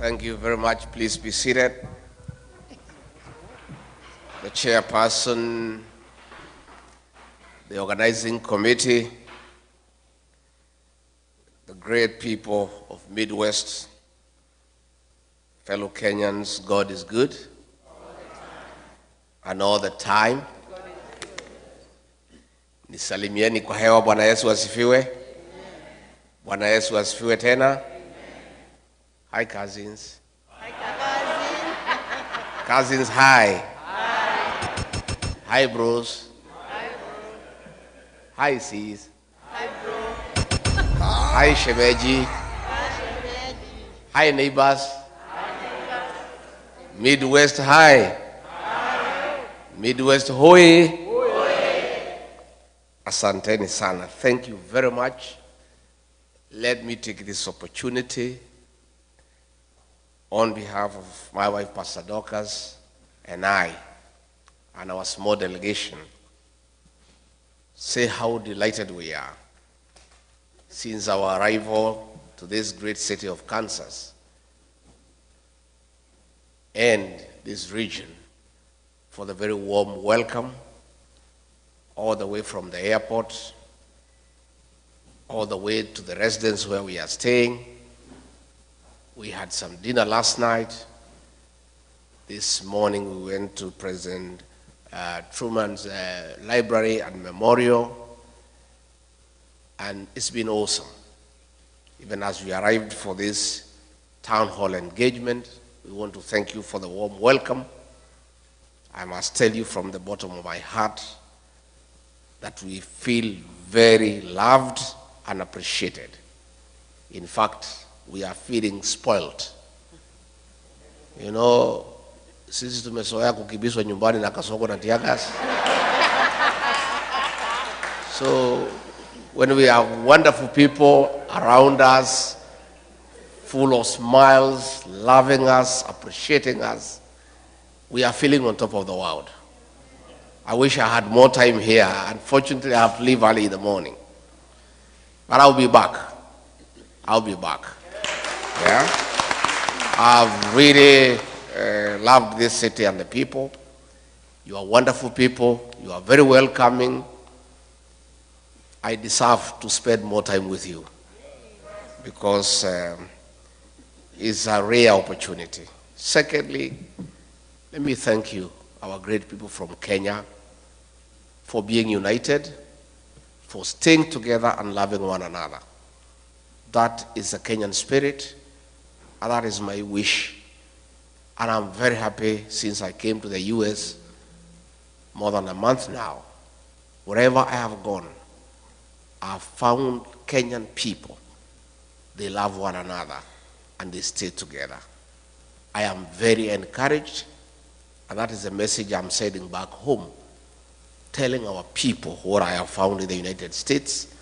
Thank you very much. Please be seated. The chairperson, the organizing committee, the great people of Midwest, fellow Kenyans, God is good. And all the time. Nisalimieni kwa hewa. Bwana Yesu asifiwe. Bwana Yesu asifiwe tena. Hi cousins. Hi cousins. Cousins, hi. Hi. Hi bros. Hi bro. Hi sis. Hi bro. Hi shemeji. Hi shemeji. Hi neighbors. Hi neighbors. Midwest, hi. Hi. Midwest, hoi. Hoi. Asanteni sana. Thank you very much. Let me take this opportunity on behalf of my wife, Pastor Dorcas, and I, and our small delegation, say how delighted we are since our arrival to this great city of Kansas and this region for the very warm welcome all the way from the airport, all the way to the residence where we are staying. We had some dinner last night. This morning we went to President Truman's library and memorial, and it's been awesome. Even as we arrived for this town hall engagement, we want to thank you for the warm welcome. I must tell you from the bottom of my heart that we feel very loved and appreciated. In fact, we are feeling spoiled. You know, sisi tumezoea kukibiswa nyumbani na kasongo na tiagas. So, when we have wonderful people around us, full of smiles, loving us, appreciating us, we are feeling on top of the world. I wish I had more time here. Unfortunately, I have to leave early in the morning. But I'll be back. I'll be back. Yeah, I've really loved this city and the people. You are wonderful people. You are very welcoming. I deserve to spend more time with you because it's a rare opportunity. Secondly, let me thank you, our great people from Kenya, for being united, for staying together and loving one another. That is the Kenyan spirit. And that is my wish. And I'm very happy since I came to the US more than a month now. Wherever I have gone, I've found Kenyan people. They love one another and they stay together. I am very encouraged, and that is the message I'm sending back home, telling our people what I have found in the United States,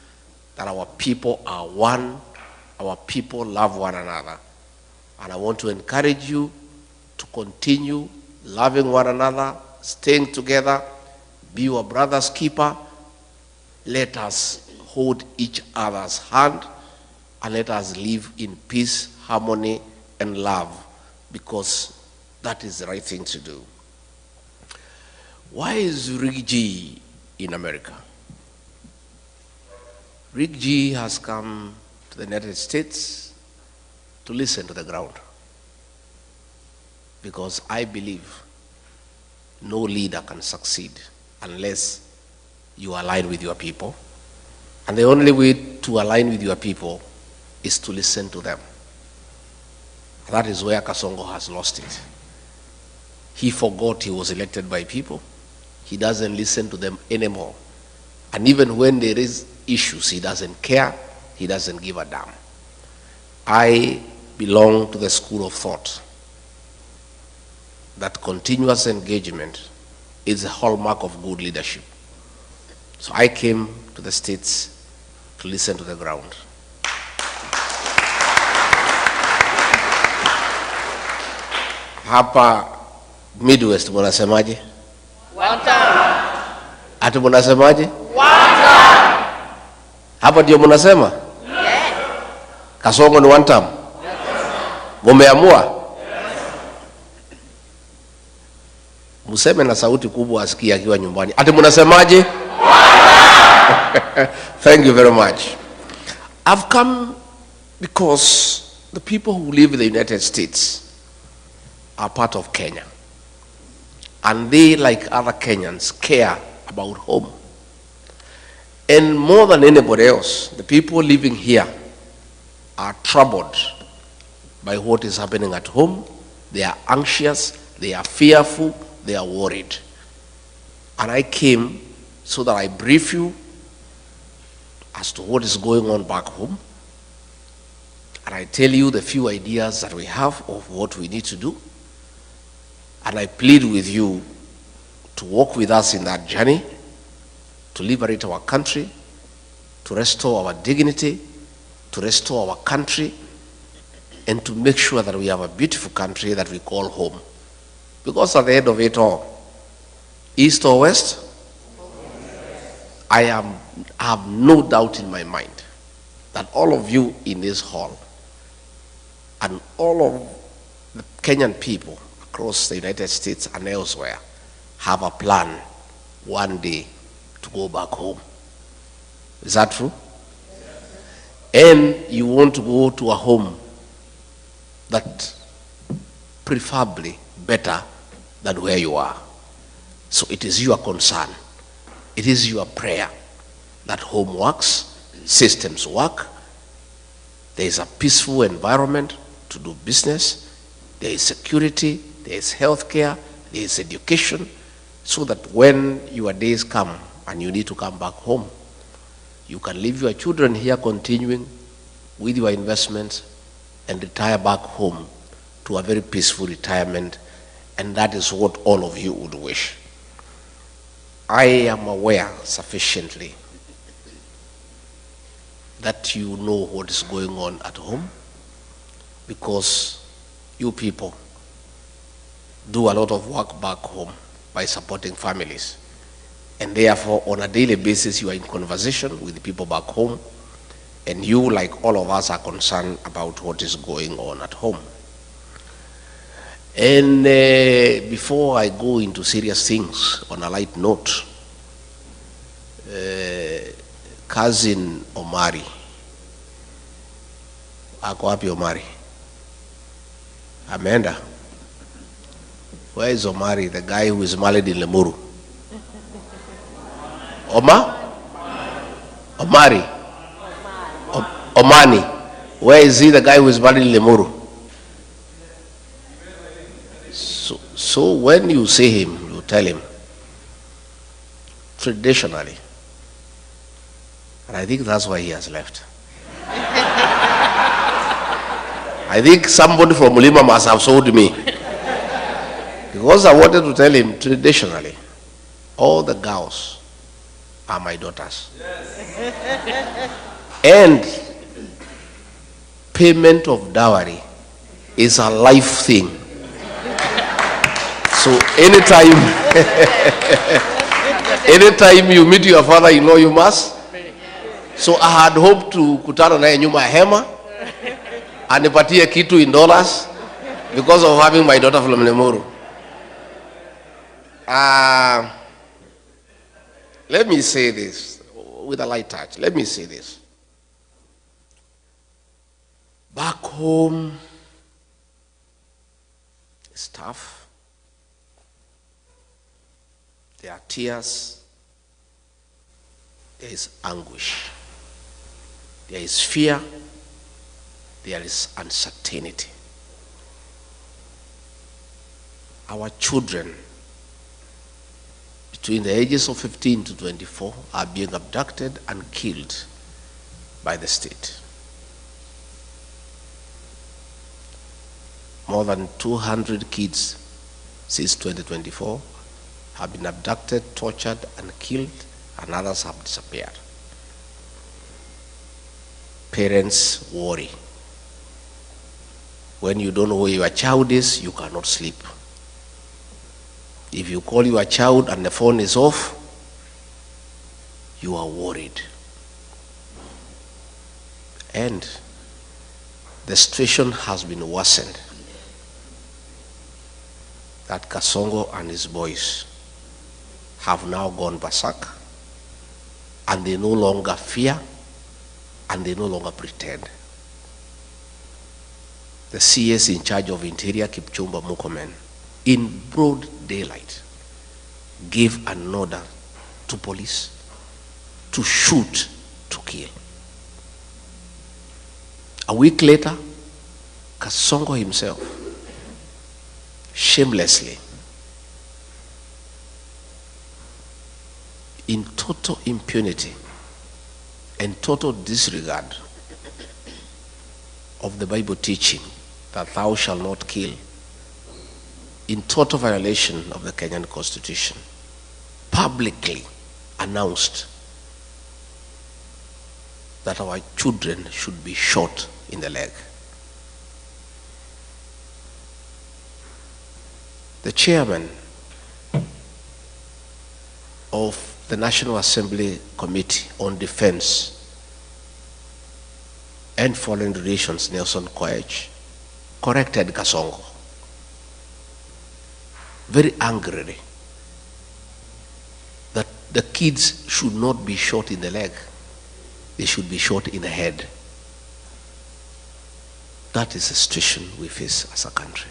that our people are one, our people love one another. And I want to encourage you to continue loving one another, staying together, be your brother's keeper. Let us hold each other's hand and let us live in peace, harmony, and love, because that is the right thing to do. Why is Rick G in America? Rick G has come to the United States to listen to the ground, because I believe no leader can succeed unless you align with your people, and the only way to align with your people is to listen to them. That is where Kasongo has lost it. He forgot he was elected by people. He doesn't listen to them anymore, and even when there is issues, he doesn't care, he doesn't give a damn. I belong to the school of thought that continuous engagement is a hallmark of good leadership. So I came to the States to listen to the ground. Hapa Midwest munasemaje? One time. Ati munasemaje? One time. Hapa ndio munasema? Yes. Kasongo ni one term. Mumeamua? Museme na sauti kubwa asikie akiwa nyumbani. Ati munasemaje? Thank you very much. I've come because the people who live in the United States are part of Kenya. And they, like other Kenyans, care about home. And more than anybody else, the people living here are troubled by what is happening at home. They are anxious, they are fearful, they are worried. And I came so that I brief you as to what is going on back home. And I tell you the few ideas that we have of what we need to do. And I plead with you to walk with us in that journey, to liberate our country, to restore our dignity, to restore our country, and to make sure that we have a beautiful country that we call home. Because at the end of it all, east or west, I have no doubt in my mind that all of you in this hall and all of the Kenyan people across the United States and elsewhere have a plan one day to go back home. Is that true? And you want to go to a home that preferably better than where you are. So it is your concern, it is your prayer that home works, systems work, there is a peaceful environment to do business, there is security, there is healthcare, there is education, so that when your days come and you need to come back home, you can leave your children here continuing with your investments and retire back home to a very peaceful retirement, and that is what all of you would wish. I am aware sufficiently that you know what is going on at home, because you people do a lot of work back home by supporting families. And therefore, on a daily basis, you are in conversation with the people back home, and you, like all of us, are concerned about what is going on at home. And before I go into serious things, on a light note, cousin Omari, ako wapi Omari? Amenda. Where is Omari, the guy who is married in Lemuru? Omari? Omani. Where is he, the guy who is married in Lemuru? So when you see him, you tell him, traditionally, and I think that's why he has left. I think somebody from Mulima must have sold me. Because I wanted to tell him, traditionally, all the girls are my daughters. Yes. And payment of dowry is a life thing. So anytime you meet your father-in-law, you must. So I had hoped to kutana naye nyuma ya hema anipatie kitu in dollars because of having my daughter from Lemuru. Let me say this with a light touch. Let me say this. Back home, it's tough. There are tears. There is anguish. There is fear. There is uncertainty. Our children between the ages of 15 to 24 are being abducted and killed by the state. More than 200 kids since 2024 have been abducted, tortured, and killed, and others have disappeared. Parents worry. When you don't know where your child is, you cannot sleep. If you call your child and the phone is off, you are worried. And the situation has been worsened that Kasongo and his boys have now gone berserk, and they no longer fear, and they no longer pretend. The CS in charge of Interior, Kipchumba Murkomen, in broad daylight, gave an order to police to shoot, to kill. A week later, Kasongo himself, shamelessly, in total impunity and total disregard of the Bible teaching that thou shalt not kill, in total violation of the Kenyan Constitution, publicly announced that our children should be shot in the leg. The chairman of the National Assembly Committee on Defense and Foreign Relations, Nelson Koech, corrected Kasongo very angrily that the kids should not be shot in the leg, they should be shot in the head. That is the situation we face as a country,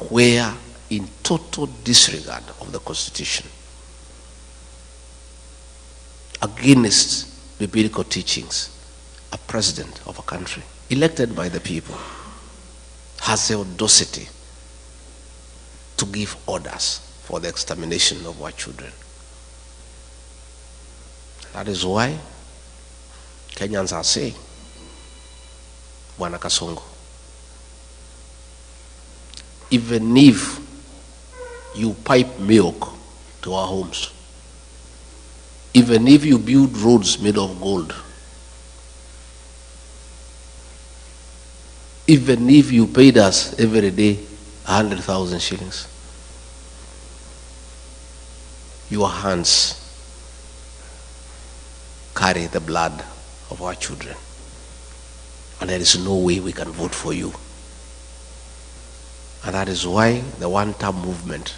where in total disregard of the Constitution, against biblical teachings, a president of a country elected by the people has the audacity to give orders for the extermination of our children. That is why Kenyans are saying, Bwana Kasongo, even if you pipe milk to our homes, even if you build roads made of gold, even if you paid us every day 100,000 shillings, your hands carry the blood of our children, and there is no way we can vote for you. And that is why the one-term movement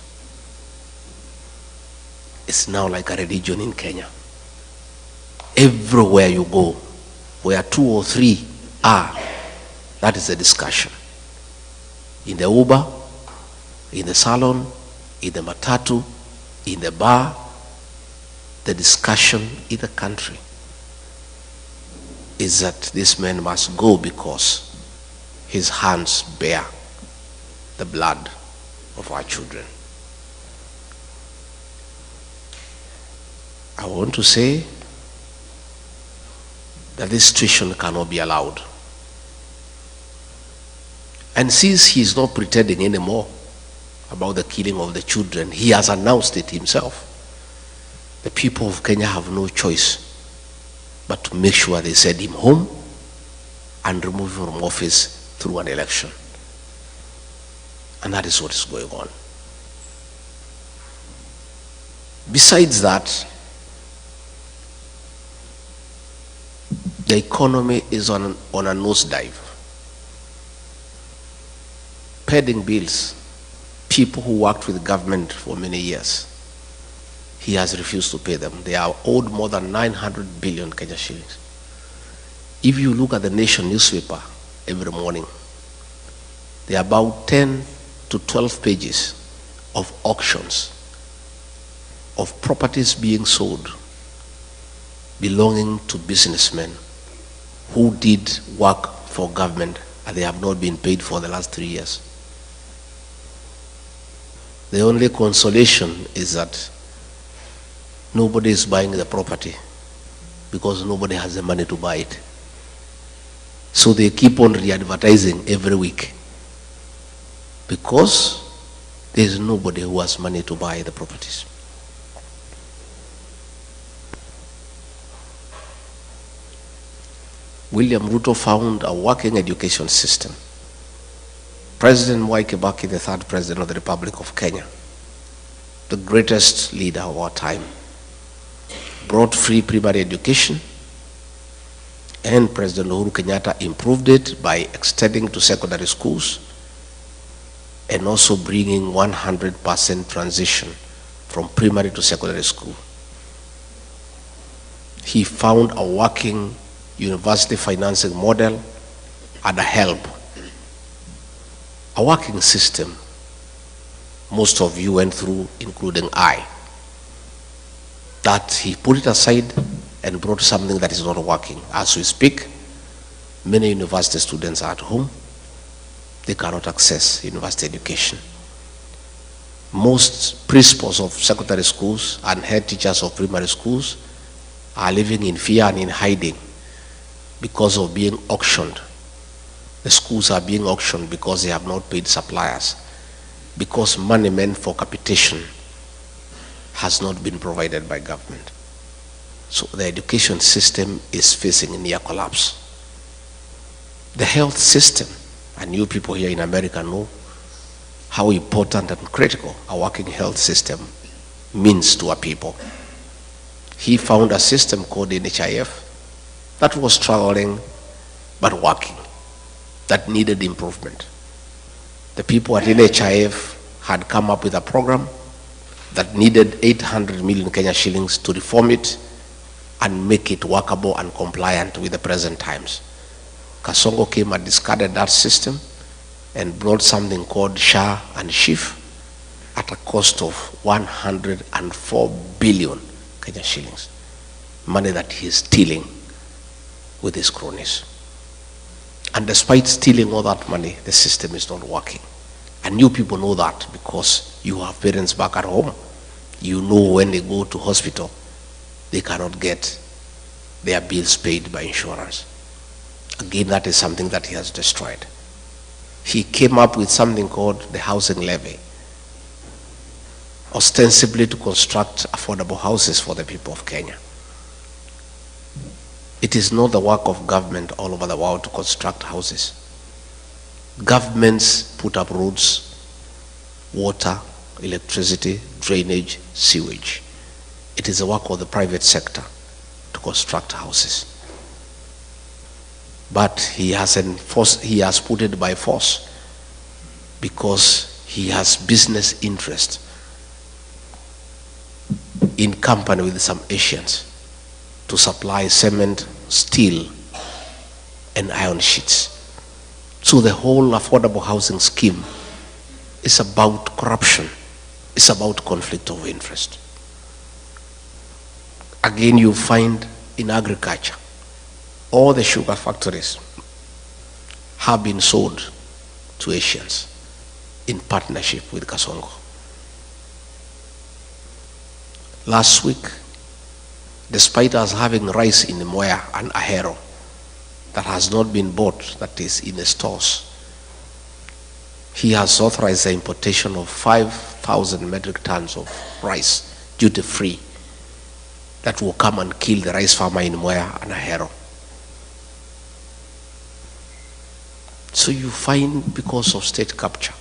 is now like a religion in Kenya. Everywhere you go, where 2 or 3 are, that is the discussion. In the Uber, in the salon, in the matatu, in the bar, the discussion in the country is that this man must go because his hands bear the blood of our children. I want to say that this situation cannot be allowed. And since he is not pretending anymore about the killing of the children, he has announced it himself. The people of Kenya have no choice but to make sure they send him home and remove him from office through an election. And that is what is going on. Besides that, the economy is on a nosedive. Pending bills, people who worked with the government for many years, he has refused to pay them. They are owed more than 900 billion Kenya shillings. If you look at the Nation newspaper every morning, there are about 10 to 12 pages of auctions of properties being sold belonging to businessmen who did work for government and they have not been paid for the last 3 years. The only consolation is that nobody is buying the property because nobody has the money to buy it. So they keep on re-advertising every week because there is nobody who has money to buy the properties. William Ruto found a working education system. President Mwai Kibaki, the third president of the Republic of Kenya, the greatest leader of our time, brought free primary education, and President Uhuru Kenyatta improved it by extending to secondary schools. and also bringing 100% transition from primary to secondary school. He found a working university financing model and a help, a working system most of you went through, including I, that he put it aside and brought something that is not working. As we speak, many university students are at home. They cannot access university education. Most principals of secondary schools and head teachers of primary schools are living in fear and in hiding because of being auctioned. The schools are being auctioned because they have not paid suppliers, because money meant for capitation has not been provided by government. So the education system is facing near collapse. The health system, and you people here in America know how important and critical a working health system means to our people. He found a system called NHIF that was struggling but working, that needed improvement. The people at NHIF had come up with a program that needed 800 million Kenya shillings to reform it and make it workable and compliant with the present times. Kasongo came and discarded that system and brought something called SHA and SHIF at a cost of 104 billion Kenya shillings, money that he is stealing with his cronies. And despite stealing all that money, the system is not working. And you people know that because you have parents back at home. You know when they go to hospital, they cannot get their bills paid by insurance. Again, that is something that he has destroyed. He came up with something called the housing levy, ostensibly to construct affordable houses for the people of Kenya. It is not the work of government all over the world to construct houses. Governments put up roads, water, electricity, drainage, sewage. It is the work of the private sector to construct houses. But he has put it by force because he has business interest in company with some Asians to supply cement, steel, and iron sheets. So the whole affordable housing scheme is about corruption. It's about conflict of interest. Again, you find in agriculture, all the sugar factories have been sold to Asians in partnership with Kasongo. Last week, despite us having rice in Moya and Ahero that has not been bought, that is in the stores, he has authorized the importation of 5,000 metric tons of rice, duty-free, that will come and kill the rice farmer in Moya and Ahero. So you find, because of state capture,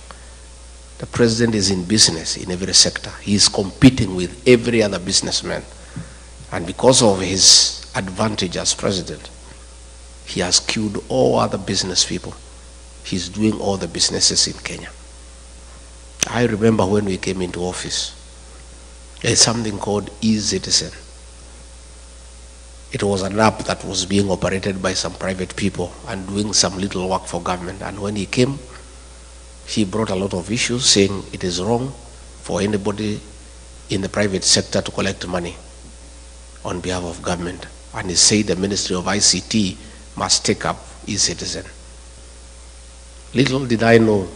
the president is in business in every sector. He is competing with every other businessman. And because of his advantage as president, he has killed all other business people. He's doing all the businesses in Kenya. I remember when we came into office, there's something called e-Citizen. It was an app that was being operated by some private people and doing some little work for government. And when he came, he brought a lot of issues saying it is wrong for anybody in the private sector to collect money on behalf of government. And he said the Ministry of ICT must take up e-Citizen. Little did I know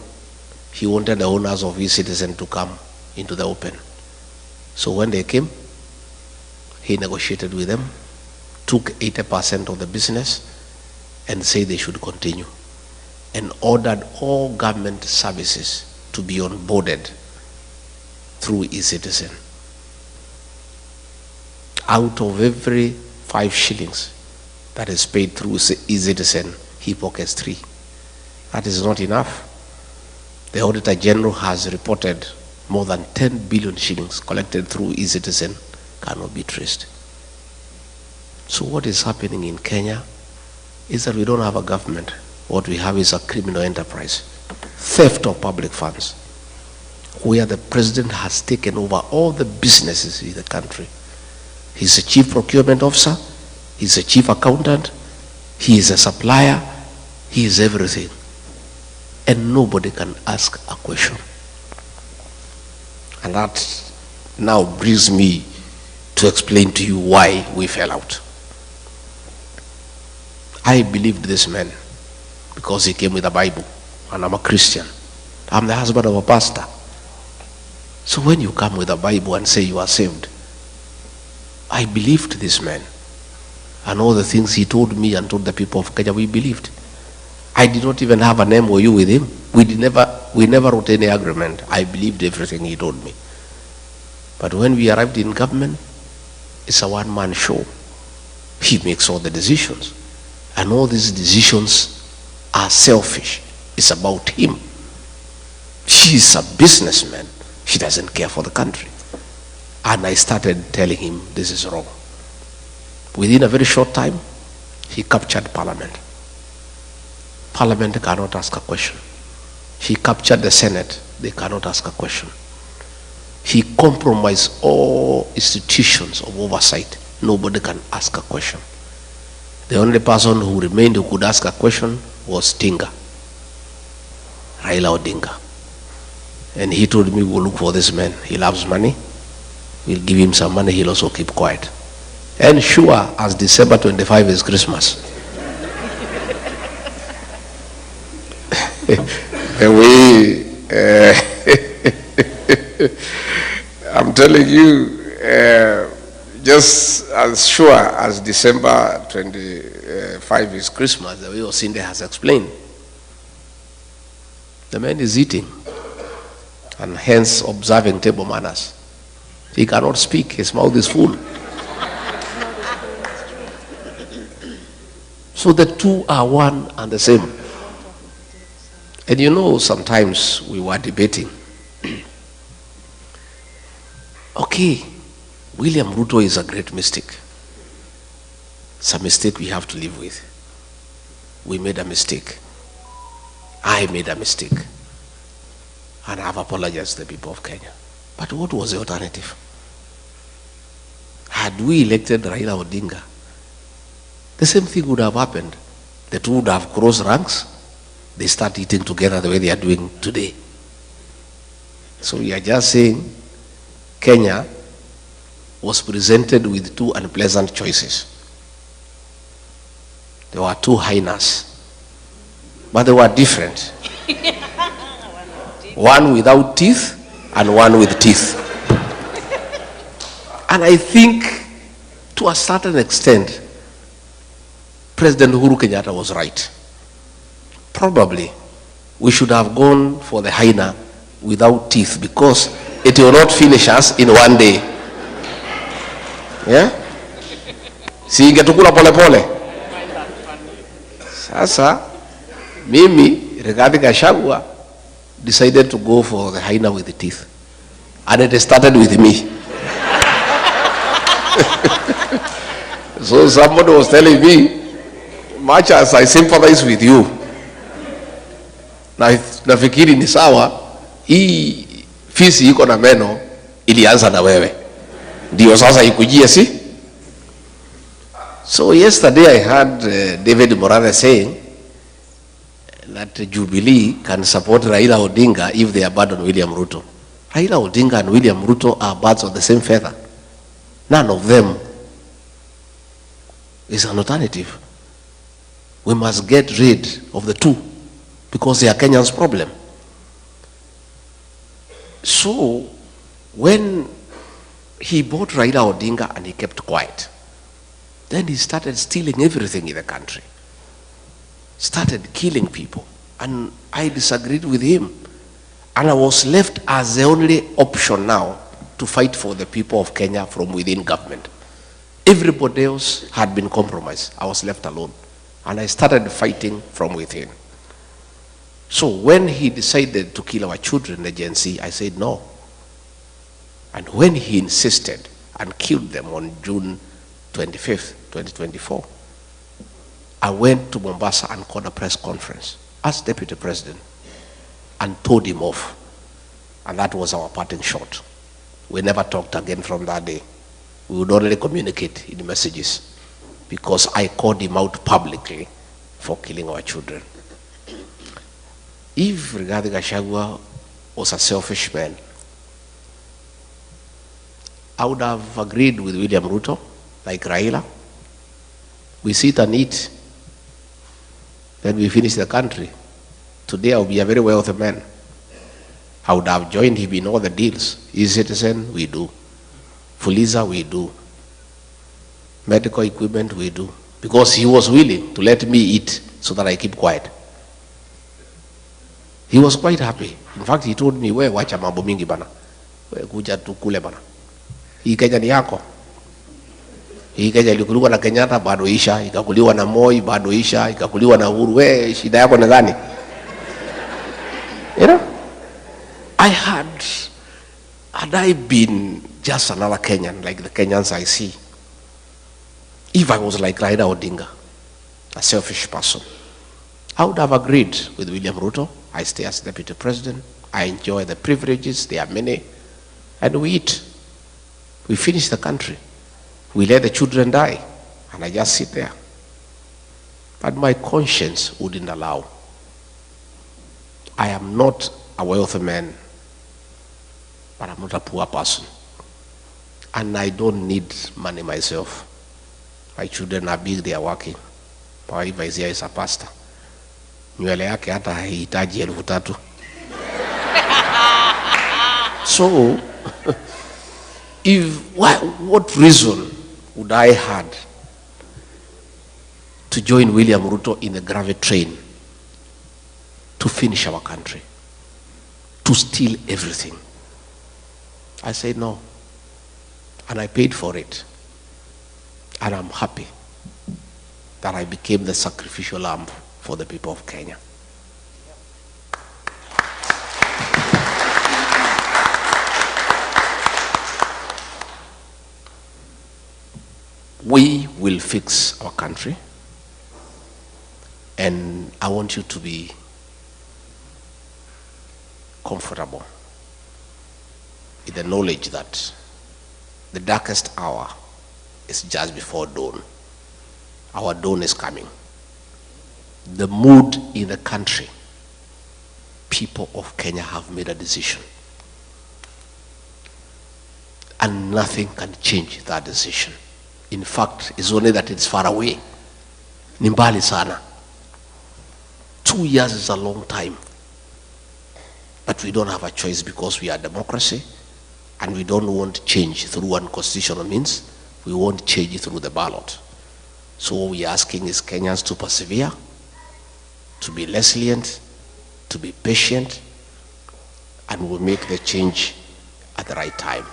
he wanted the owners of e-Citizen to come into the open. So when they came, he negotiated with them, took 80% of the business and said they should continue, and ordered all government services to be onboarded through e-Citizen. Out of every 5 shillings that is paid through e-Citizen, he pockets 3. That is not enough. The Auditor General has reported more than 10 billion shillings collected through e-Citizen cannot be traced. So what is happening in Kenya is that we don't have a government. What we have is a criminal enterprise, theft of public funds. where the president has taken over all the businesses in the country. He's a chief procurement officer, he's a chief accountant, he is a supplier, he is everything. And nobody can ask a question. And that now brings me to explain to you why we fell out. I believed this man because he came with a Bible, and I'm a Christian. I'm the husband of a pastor. So when you come with a Bible and say you are saved, I believed this man. And all the things he told me and told the people of Kenya, we believed. I did not even have an MOU with him. We never wrote any agreement. I believed everything he told me. But when we arrived in government, it's a one-man show. He makes all the decisions. And all these decisions are selfish. It's about him. He's a businessman. He doesn't care for the country. And I started telling him this is wrong. Within a very short time, he captured Parliament. Parliament cannot ask a question. He captured the Senate. They cannot ask a question. He compromised all institutions of oversight. Nobody can ask a question. The only person who remained who could ask a question was Tinga, Raila Odinga. And he told me, we'll look for this man. He loves money. We'll give him some money. He'll also keep quiet. And sure as December 25 is Christmas. I'm telling you, just as sure as December 25 is Christmas, the way Osinde has explained, the man is eating and hence observing table manners. He cannot speak, his mouth is full. So the two are one and the same. And you know, sometimes we were debating. Okay, William Ruto is a great mistake. It's a mistake we have to live with. We made a mistake. I made a mistake. And I have apologized to the people of Kenya. But what was the alternative? Had we elected Raila Odinga, the same thing would have happened. The two would have crossed ranks. They start eating together the way they are doing today. So we are just saying Kenya was presented with two unpleasant choices. There were two hyenas, but they were different. One without teeth and one with teeth. And I think to a certain extent, President Uhuru Kenyatta was right. Probably we should have gone for the hyena without teeth because it will not finish us in one day. Yeah? Si ingetukula pole pole. Sasa, mimi, regarding Gachagua, decided to go for the hyena with the teeth. And it started with me. So somebody was telling me, much as I sympathize with you, nafikiri ni sawa, hii fisi iko na meno ilianza na wewe. Ndio sasa ikujie si? So yesterday I heard David Morales saying that Jubilee can support Raila Odinga if they abandon William Ruto. Raila Odinga and William Ruto are birds of the same feather. None of them is an alternative. We must get rid of the two because they are Kenya's problem. So when he bought Raila Odinga and he kept quiet, then he started stealing everything in the country. Started killing people. And I disagreed with him. And I was left as the only option now to fight for the people of Kenya from within government. Everybody else had been compromised. I was left alone. And I started fighting from within. So when he decided to kill our children, the Gen Z, I said no. And when he insisted and killed them on June 25th, 2024, I went to Mombasa and called a press conference as deputy president and told him off. And that was our parting shot. We never talked again from that day. We would only communicate in messages because I called him out publicly for killing our children. If Rigathi Gachagua was a selfish man, I would have agreed with William Ruto, like Raila. We sit and eat, then we finish the country. Today I will be a very wealthy man. I would have joined him in all the deals. E-Citizen, we do. Fuliza, we do. Medical equipment, we do. Because he was willing to let me eat so that I keep quiet. He was quite happy. In fact, he told me, we wacha mambo mingi bana. We kuja tukule bana. Hii Kenya ni yako. Hii Kenya ilikuliwa na Kenyatta, bado isha. Ikakuliwa na Moi, bado isha. Ikakuliwa na Uhuru. We, shida yako ni gani? You know? Had I been just another Kenyan, like the Kenyans I see, if I was like Raila Odinga, a selfish person, I would have agreed with William Ruto. I stay as deputy president. I enjoy the privileges, there are many, and we eat. We finish the country. We let the children die, and I just sit there. But my conscience wouldn't allow. I am not a wealthy man, but I'm not a poor person. And I don't need money myself. My children are big, they are working. My wife is here, is a pastor. Nywele yake hata haihitaji 3,000. So, what reason would I had to join William Ruto in the gravity train to finish our country, to steal everything? I said no, and I paid for it, and I'm happy that I became the sacrificial lamb for the people of Kenya. We will fix our country, and I want you to be comfortable in the knowledge that the darkest hour is just before dawn. Our dawn is coming. The mood in the country, people of Kenya have made a decision. And nothing can change that decision. In fact, it's only that it's far away. Ni mbali sana. 2 years is a long time. But we don't have a choice because we are democracy, and we don't want change through unconstitutional means. We want change through the ballot. So what we are asking is Kenyans to persevere, to be resilient, to be patient, and we'll make the change at the right time.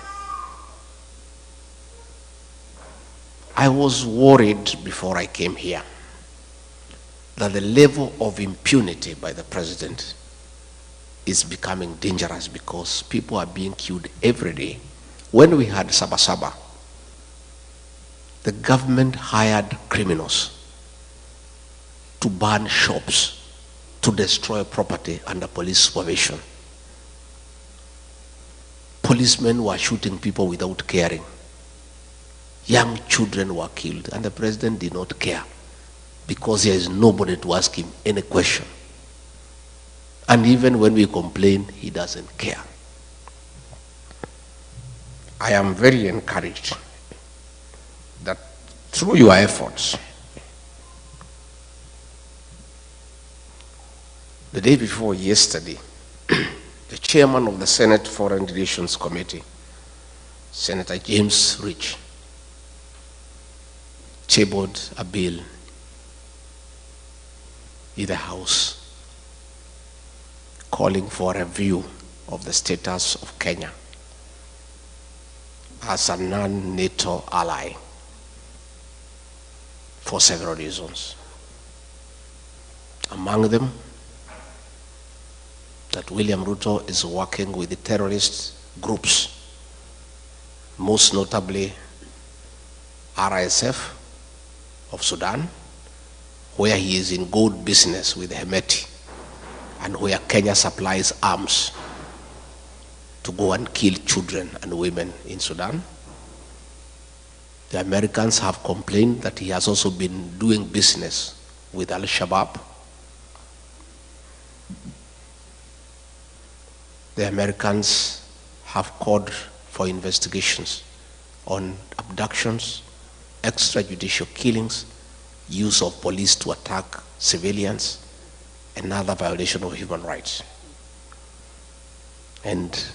I was worried before I came here that the level of impunity by the president is becoming dangerous because people are being killed every day. When we had Sabasaba, the government hired criminals to burn shops, to destroy property under police supervision. Policemen were shooting people without caring. Young children were killed, and the president did not care because there is nobody to ask him any question. And even when we complain, he doesn't care. I am very encouraged that through your efforts, the day before yesterday, the chairman of the Senate Foreign Relations Committee, Senator James Rich, tabled a bill in the House calling for a review of the status of Kenya as a non-NATO ally for several reasons. Among them, that William Ruto is working with the terrorist groups, most notably RSF of Sudan, where he is in gold business with Hemeti, and where Kenya supplies arms. to go and kill children and women in Sudan. The Americans have complained that he has also been doing business with Al-Shabaab. The Americans have called for investigations on abductions, extrajudicial killings, use of police to attack civilians, and other violation of human rights. And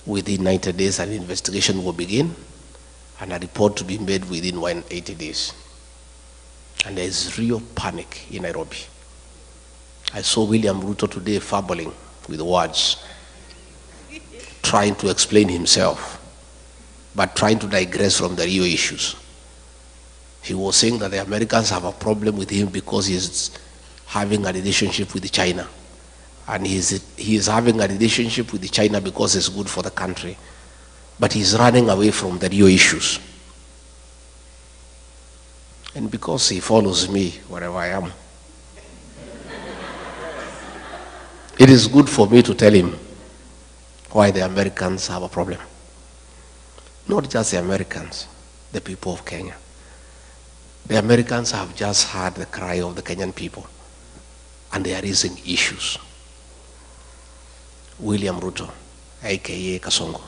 within 90 days, an investigation will begin and a report to be made within 180 days. And there is real panic in Nairobi. I saw William Ruto today fumbling with words, trying to explain himself, but trying to digress from the real issues. He was saying that the Americans have a problem with him because he's having a relationship with China. And he is having a relationship with China because it's good for the country. But he's running away from the real issues. And because he follows me wherever I am, it is good for me to tell him why the Americans have a problem. Not just the Americans, the people of Kenya. The Americans have just heard the cry of the Kenyan people, and they are raising issues. William Ruto, aka Kasongo,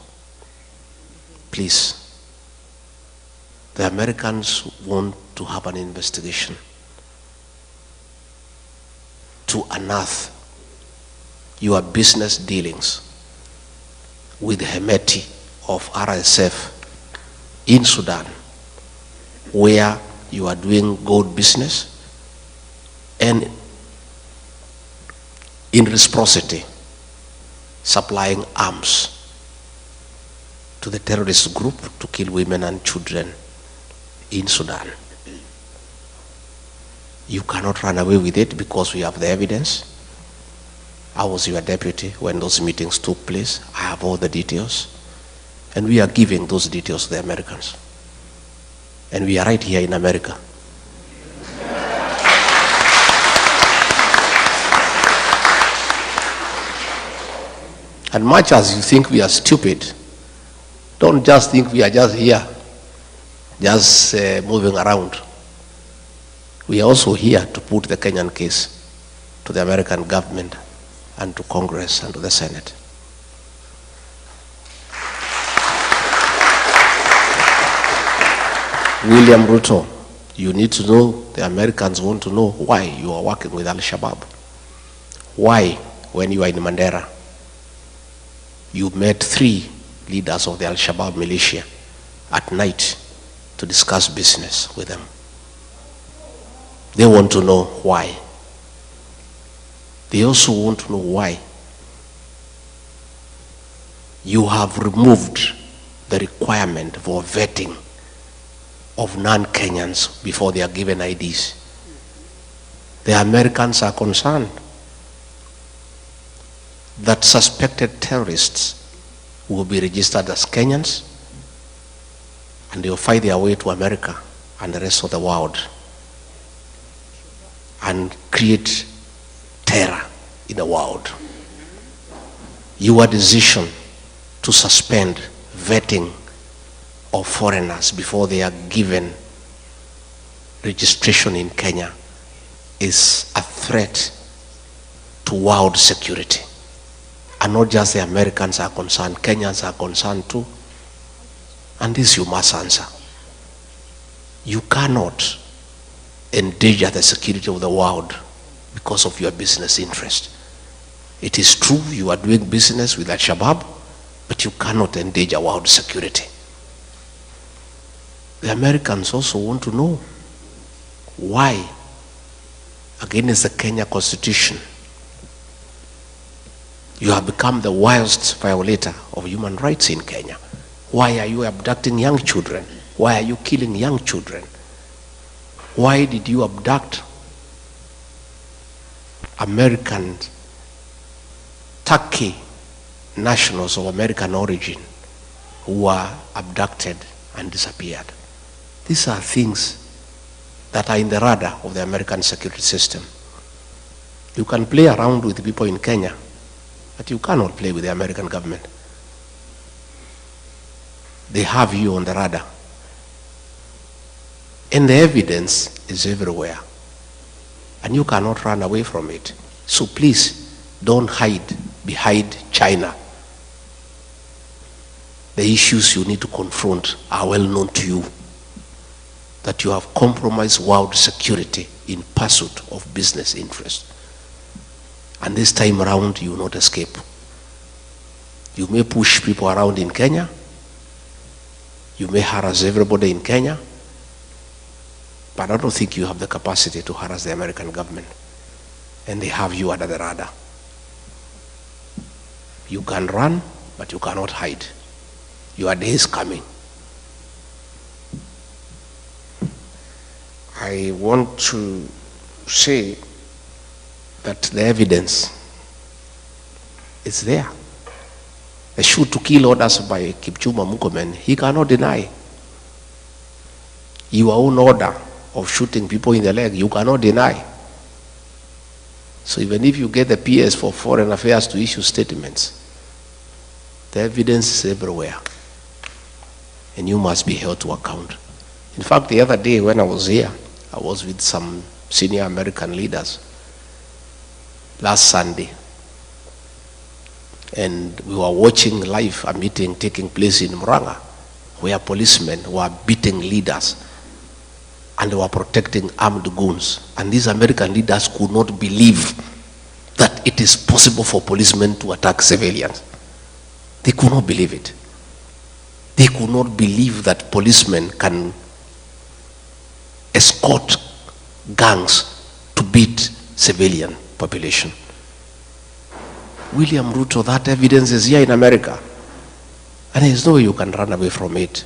please, the Americans want to have an investigation to unearth your business dealings with Hemeti of RSF in Sudan, where you are doing gold business, and in reciprocity, supplying arms to the terrorist group to kill women and children in Sudan. You cannot run away with it because we have the evidence. I was your deputy when those meetings took place. I have all the details. And we are giving those details to the Americans. And we are right here in America. And much as you think we are stupid, don't just think we are just here, just moving around. We are also here to put the Kenyan case to the American government and to Congress and to the Senate. William Ruto, you need to know, the Americans want to know why you are working with Al-Shabaab. Why, when you are in Mandera, you met 3 leaders of the Al-Shabaab militia at night to discuss business with them. They want to know why. They also want to know why you have removed the requirement for vetting of non-Kenyans before they are given IDs. The Americans are concerned that suspected terrorists will be registered as Kenyans and they will find their way to America and the rest of the world and create terror in the world. Your decision to suspend vetting of foreigners before they are given registration in Kenya is a threat to world security. And not just the Americans are concerned, Kenyans are concerned too. And this you must answer. You cannot endanger the security of the world because of your business interest. It is true you are doing business with Al-Shabaab, but you cannot endanger world security. The Americans also want to know why, against the Kenya Constitution, you have become the worst violator of human rights in Kenya. Why are you abducting young children? Why are you killing young children? Why did you abduct American, Turkey nationals of American origin who were abducted and disappeared? These are things that are in the radar of the American security system. You can play around with people in Kenya But you cannot play with the American government. They have you on the radar. And the evidence is everywhere. And you cannot run away from it. So please, don't hide behind China. The issues you need to confront are well known to you. That you have compromised world security in pursuit of business interest. And this time around, you will not escape. You may push people around in Kenya. You may harass everybody in Kenya. But I don't think you have the capacity to harass the American government. And they have you under the radar. You can run, but you cannot hide. Your day is coming. I want to say that the evidence is there. The shoot to kill orders by Kipchumba Murkomen, he cannot deny. Your own order of shooting people in the leg, you cannot deny. So even if you get the PS for Foreign Affairs to issue statements, the evidence is everywhere. And you must be held to account. In fact, the other day when I was here, I was with some senior American leaders last Sunday. And we were watching live a meeting taking place in Muranga, where policemen were beating leaders and they were protecting armed goons. And these American leaders could not believe that it is possible for policemen to attack civilians. They could not believe it. They could not believe that policemen can escort gangs to beat civilian population. William Ruto, that evidence is here in America. And there's no way you can run away from it.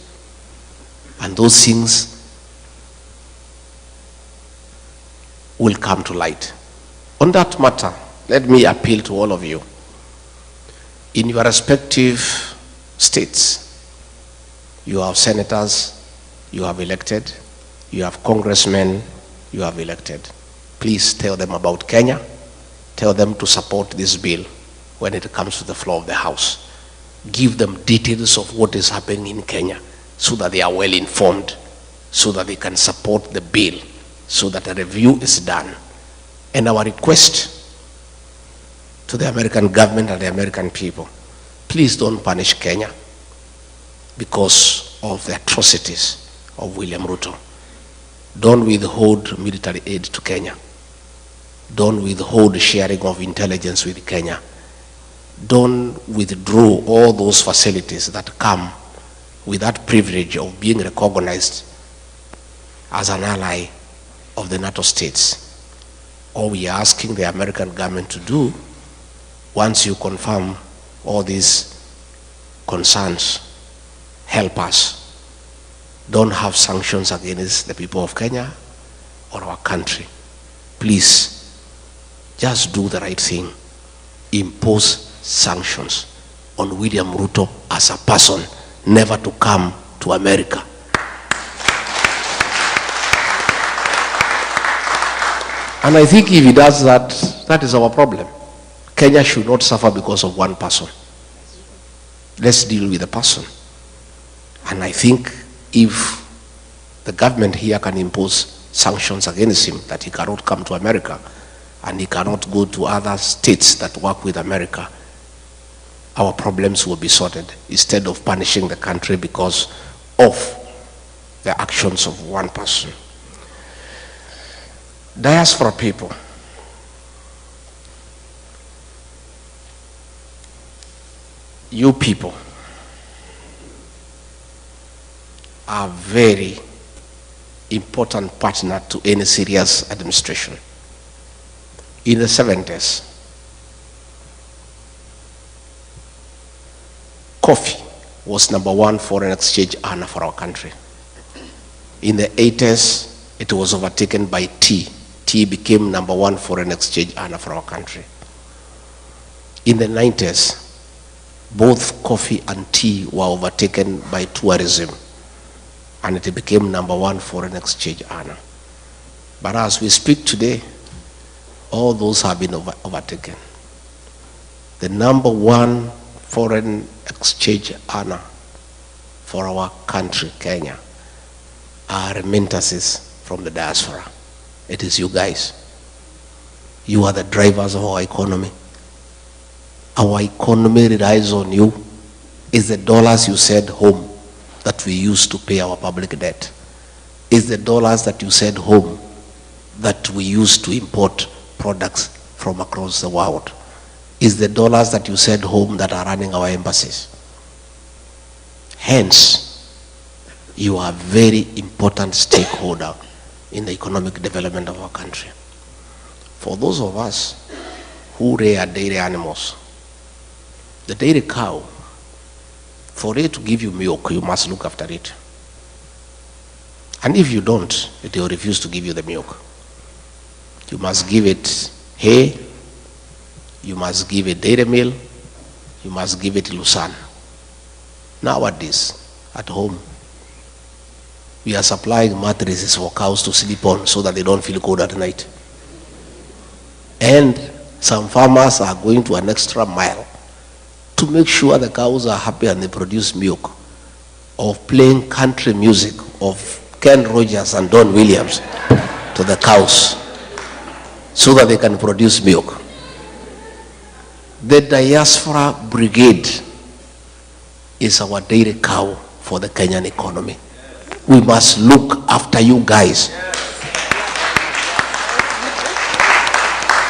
And those things will come to light. On that matter, let me appeal to all of you. In your respective states, you have senators, you have elected, you have congressmen, you have elected. Please tell them about Kenya. Tell them to support this bill when it comes to the floor of the House. Give them details of what is happening in Kenya so that they are well informed, so that they can support the bill, so that a review is done. And our request to the American government and the American people, please don't punish Kenya because of the atrocities of William Ruto. Don't withhold military aid to Kenya. Don't withhold sharing of intelligence with Kenya. Don't withdraw all those facilities that come with that privilege of being recognized as an ally of the NATO states. All we are asking the American government to do, once you confirm all these concerns, help us. Don't have sanctions against the people of Kenya or our country. Please, just do the right thing. Impose sanctions on William Ruto as a person, never to come to America. And I think if he does that, that is our problem. Kenya should not suffer because of one person. Let's deal with the person. And I think if the government here can impose sanctions against him, that he cannot come to America and he cannot go to other states that work with America, our problems will be sorted instead of punishing the country because of the actions of one person. Diaspora people, you people are very important partner to any serious administration. In the 70s, coffee was #1 foreign exchange earner for our country. In the 80s, it was overtaken by tea. Tea became #1 foreign exchange earner for our country. In the 90s, both coffee and tea were overtaken by tourism, and it became #1 foreign exchange earner. But as we speak today, all those have been overtaken. the #1 foreign exchange earner for our country, Kenya, are remittances from the diaspora. It is you guys. You are the drivers of our economy. Our economy relies on you. It's the dollars you send home that we use to pay our public debt. It's the dollars that you send home that we use to import products from across the world. It's the dollars that you send home that are running our embassies. Hence, you are a very important stakeholder in the economic development of our country. For those of us who rear dairy animals, the dairy cow, for it to give you milk, you must look after it. And if you don't, it will refuse to give you the milk. You must give it hay, you must give it dairy meal, you must give it lucerne. Nowadays, at home, we are supplying mattresses for cows to sleep on so that they don't feel cold at night. And some farmers are going to an extra mile to make sure the cows are happy and they produce milk, of playing country music of Ken Rogers and Don Williams to the cows so that they can produce milk. The diaspora brigade is our dairy cow for the Kenyan economy. We must look after you guys.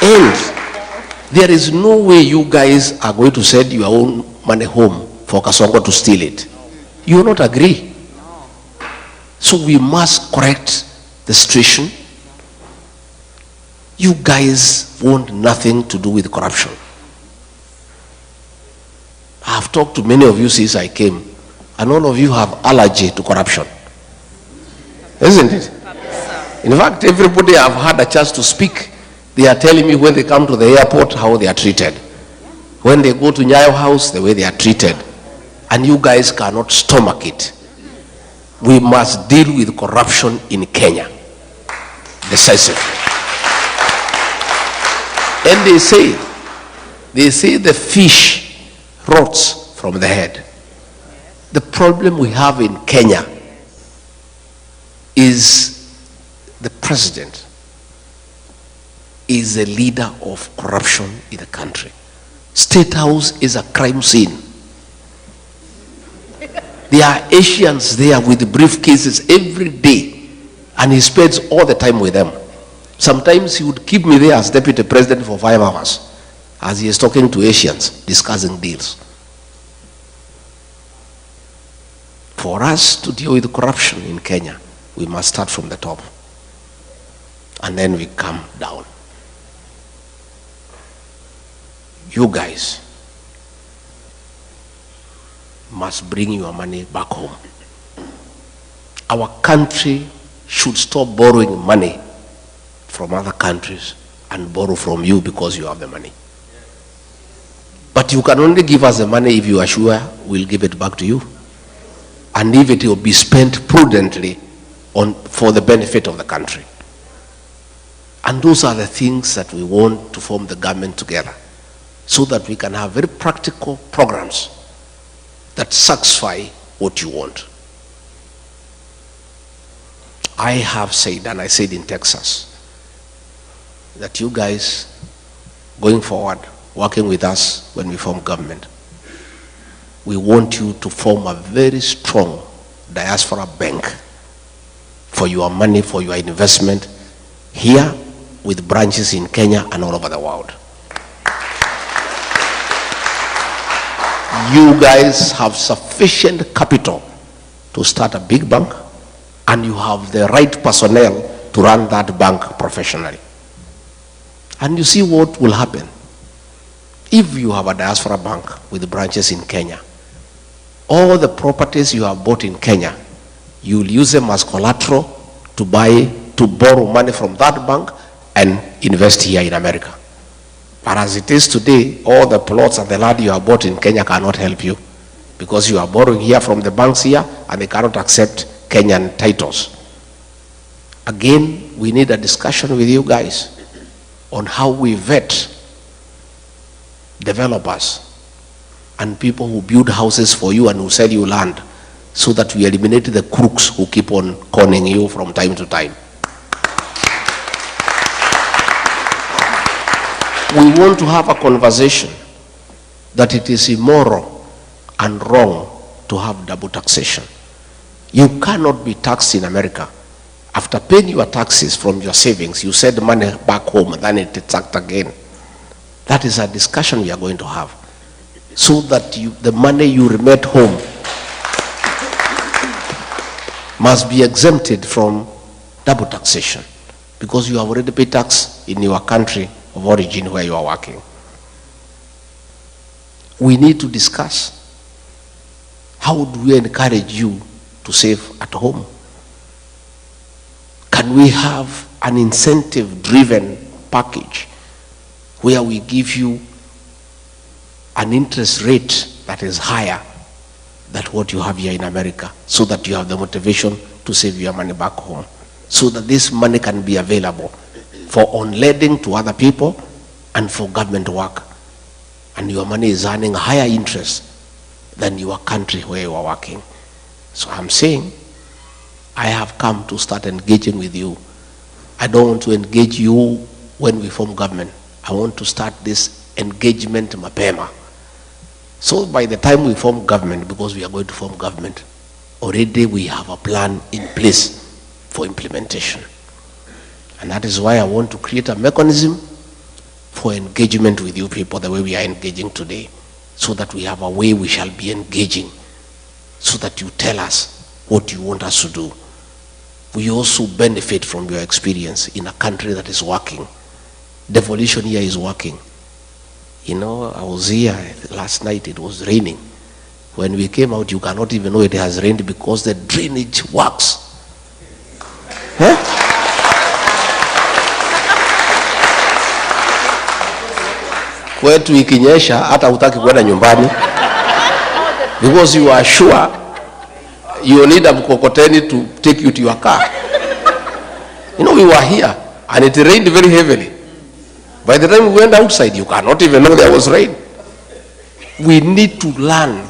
And there is no way you guys are going to send your own money home for Kasongo to steal it. You will not agree. So we must correct the situation. You guys want nothing to do with corruption. I have talked to many of you since I came, and all of you have allergy to corruption. Isn't it? In fact, everybody I've had a chance to speak, they are telling me when they come to the airport how they are treated. When they go to Nyayo House, the way they are treated. And you guys cannot stomach it. We must deal with corruption in Kenya decisively. And they say the fish rots from the head. The problem we have in Kenya is the president is a leader of corruption in the country. State House is a crime scene. There are Asians there with briefcases every day, and he spends all the time with them. Sometimes he would keep me there as deputy president for 5 hours as he is talking to Asians, discussing deals. For us to deal with corruption in Kenya, we must start from the top, and then we come down. You guys must bring your money back home. Our country should stop borrowing money from other countries and borrow from you because you have the money. But you can only give us the money if you are sure we'll give it back to you, and if it will be spent prudently for the benefit of the country. And those are the things that we want to form the government together, so that we can have very practical programs that satisfy what you want. I have said, and I said in Texas, that you guys, going forward, working with us when we form government, we want you to form a very strong diaspora bank for your money, for your investment here, with branches in Kenya and all over the world. You guys have sufficient capital to start a big bank, and you have the right personnel to run that bank professionally. And you see what will happen. If you have a diaspora bank with branches in Kenya, all the properties you have bought in Kenya, you will use them as collateral to borrow money from that bank and invest here in America. But as it is today, all the plots and the land you have bought in Kenya cannot help you, because you are borrowing here from the banks here and they cannot accept Kenyan titles. Again, we need a discussion with you guys on how we vet developers, and people who build houses for you and who sell you land, so that we eliminate the crooks who keep on conning you from time to time. We want to have a conversation that it is immoral and wrong to have double taxation. You cannot be taxed in America. After paying your taxes from your savings, you send money back home and then it is taxed again. That is a discussion we are going to have, so that the money you remit home must be exempted from double taxation, because you have already paid tax in your country of origin where you are working. We need to discuss, how do we encourage you to save at home? Can we have an incentive-driven package where we give you an interest rate that is higher than what you have here in America, so that you have the motivation to save your money back home, so that this money can be available for on-lending to other people and for government work, and your money is earning higher interest than your country where you are working. So I'm saying, I have come to start engaging with you. I don't want to engage you when we form government. I want to start this engagement mapema. So by the time we form government, because we are going to form government, already we have a plan in place for implementation. And that is why I want to create a mechanism for engagement with you people the way we are engaging today, so that we have a way we shall be engaging, so that you tell us what you want us to do. We also benefit from your experience in a country that is working. Devolution here is working. You know, I was here last night, it was raining. When we came out, you cannot even know it has rained because the drainage works. Huh? Kwetu ikinyesha hata hutaki kwenda nyumbani, because you are sure you need a mkokoteni to take you to your car. You know, we were here and it rained very heavily. By the time we went outside, you cannot even know there was rain. We need to learn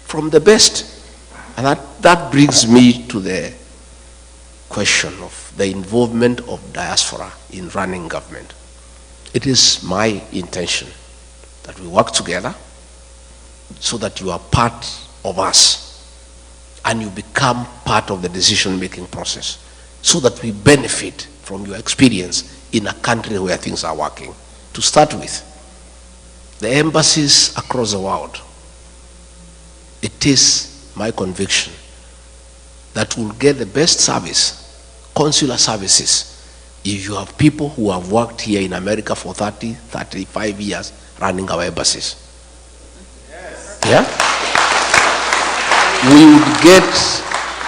from the best. And that brings me to the question of the involvement of diaspora in running government. It is my intention that we work together so that you are part of us and you become part of the decision-making process, so that we benefit from your experience in a country where things are working. To start with, the embassies across the world, it is my conviction that we'll get the best service, consular services, if you have people who have worked here in America for 30, 35 years running our embassies. Yes. Yeah? We would get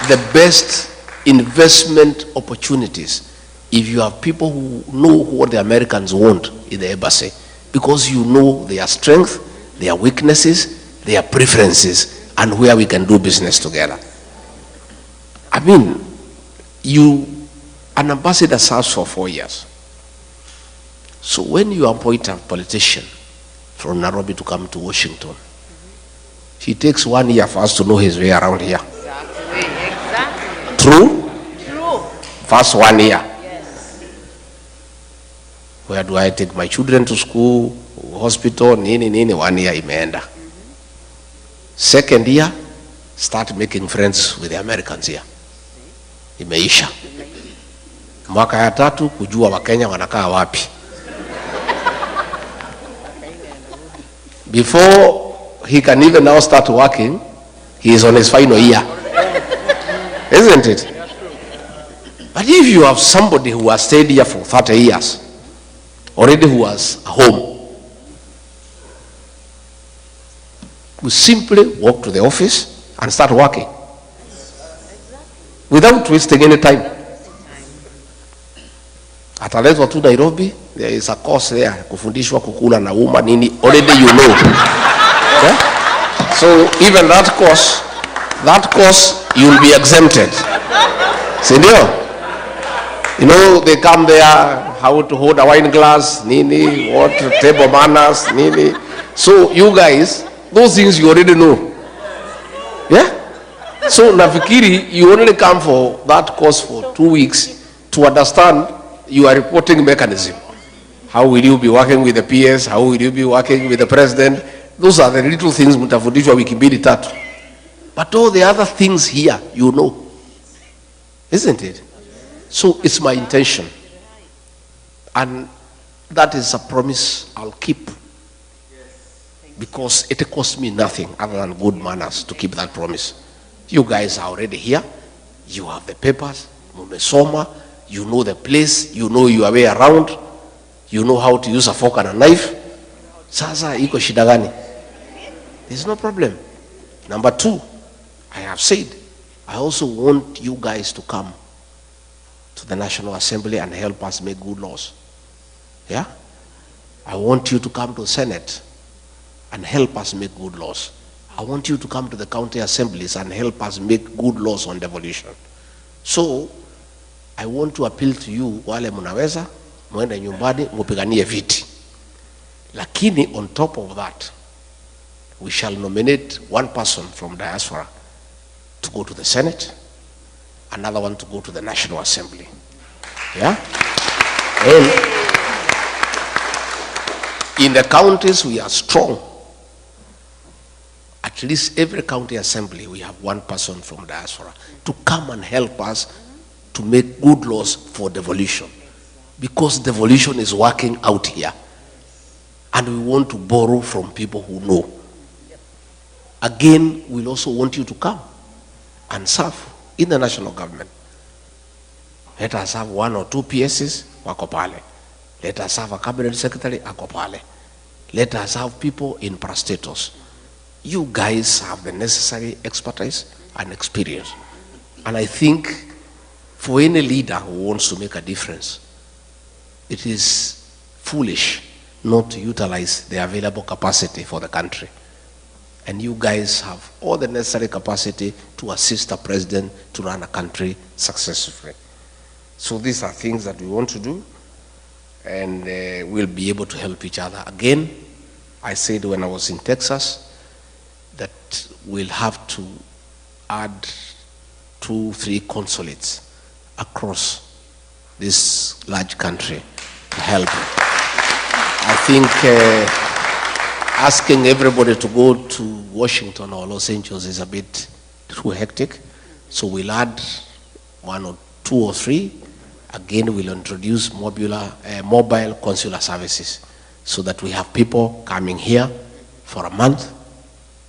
the best investment opportunities if you have people who know what the Americans want in the embassy, because you know their strength, their weaknesses, their preferences, and where we can do business together. I mean, an ambassador serves for 4 years. So when you appoint a politician from Nairobi to come to Washington, he takes 1 year for us to know his way around here. Exactly. True? True. First 1 year. Yes. Where do I take my children to school, hospital, nini, 1 year imeenda. Second year, start making friends with the Americans here. Imeisha. Mwaka ya tatu, kujua Wakenya wanakaa wapi. Before he can even now start working, he is on his final year. Isn't it? But if you have somebody who has stayed here for 30 years, already who has a home, we simply walk to the office and start working without wasting any time. Ataletwa tu Nairobi, there is a course there, kufundishwa kukula na uma nini, already you know. Okay? So even that course you'll be exempted. Sindio? You know, they come there, how to hold a wine glass, nini, what table manners, nini. So you guys, those things you already know. Yeah? So nafikiri, you only come for that course for 2 weeks to understand your reporting mechanism. How will you be working with the PS? How will you be working with the president? Those are the little things mtafundishwa wiki mbili tatu. But all the other things here, you know. Isn't it? So it's my intention. And that is a promise I'll keep. Because it costs me nothing other than good manners to keep that promise. You guys are already here. You have the papers. Mumesoma. You know the place. You know your way around. You know how to use a fork and a knife. Sasa iko shida gani? There's no problem. Number 2, I have said, I also want you guys to come to the National Assembly and help us make good laws. Yeah? I want you to come to the Senate and help us make good laws. I want you to come to the county assemblies and help us make good laws on devolution. So, I want to appeal to you, wale munaweza, mwende nyumbani, mupiganie viti. Lakini on top of that, we shall nominate one person from Diaspora to go to the Senate, another one to go to the National Assembly. Yeah? And in the counties we are strong. At least every county assembly we have one person from Diaspora to come and help us to make good laws for devolution. Because devolution is working out here. And we want to borrow from people who know. Again, we'll also want you to come and serve in the national government. Let us have 1 or 2 PSs, wako pale. Let us have a cabinet secretary, ako pale. Let us have people in parastatus. You guys have the necessary expertise and experience. And I think for any leader who wants to make a difference, it is foolish not to utilize the available capacity for the country. And you guys have all the necessary capacity to assist the president to run a country successfully. So these are things that we want to do, and we'll be able to help each other. Again, I said when I was in Texas that we'll have to add 2-3 consulates across this large country to help. I think asking everybody to go to Washington or Los Angeles is a bit too hectic. So we'll add 1 or 2 or 3. Again, we'll introduce mobile consular services so that we have people coming here for a month.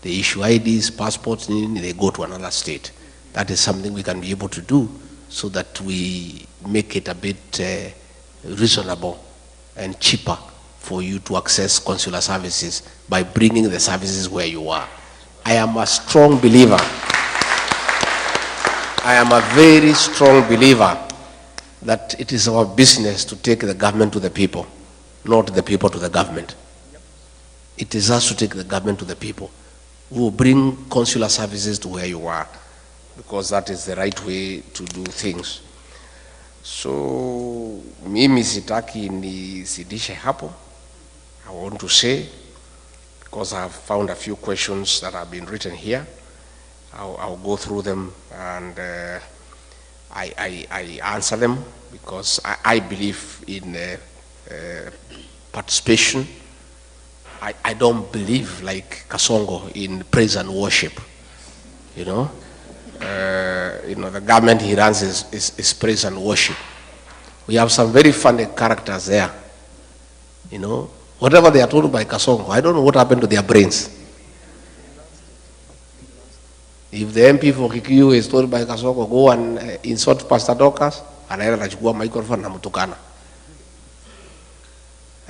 They issue IDs, passports, they go to another state. That is something we can be able to do so that we make it a bit reasonable and cheaper for you to access consular services by bringing the services where you are. I am a strong believer. I am a very strong believer that it is our business to take the government to the people, not the people to the government. It is us to take the government to the people. We will bring consular services to where you are, because that is the right way to do things. So, mimi sitaki nizidishe hapo. I want to say, because I have found a few questions that have been written here, I'll go through them and I answer them, because I believe in participation. I don't believe like Kasongo in praise and worship. You know, the government he runs is praise and worship. We have some very funny characters there. You know, whatever they are told by Kasongo, I don't know what happened to their brains. If the MP for Kikuyu is told by Kasongo, go and insult Pastor Dorcas, anaenda anachukua microphone na mtukana.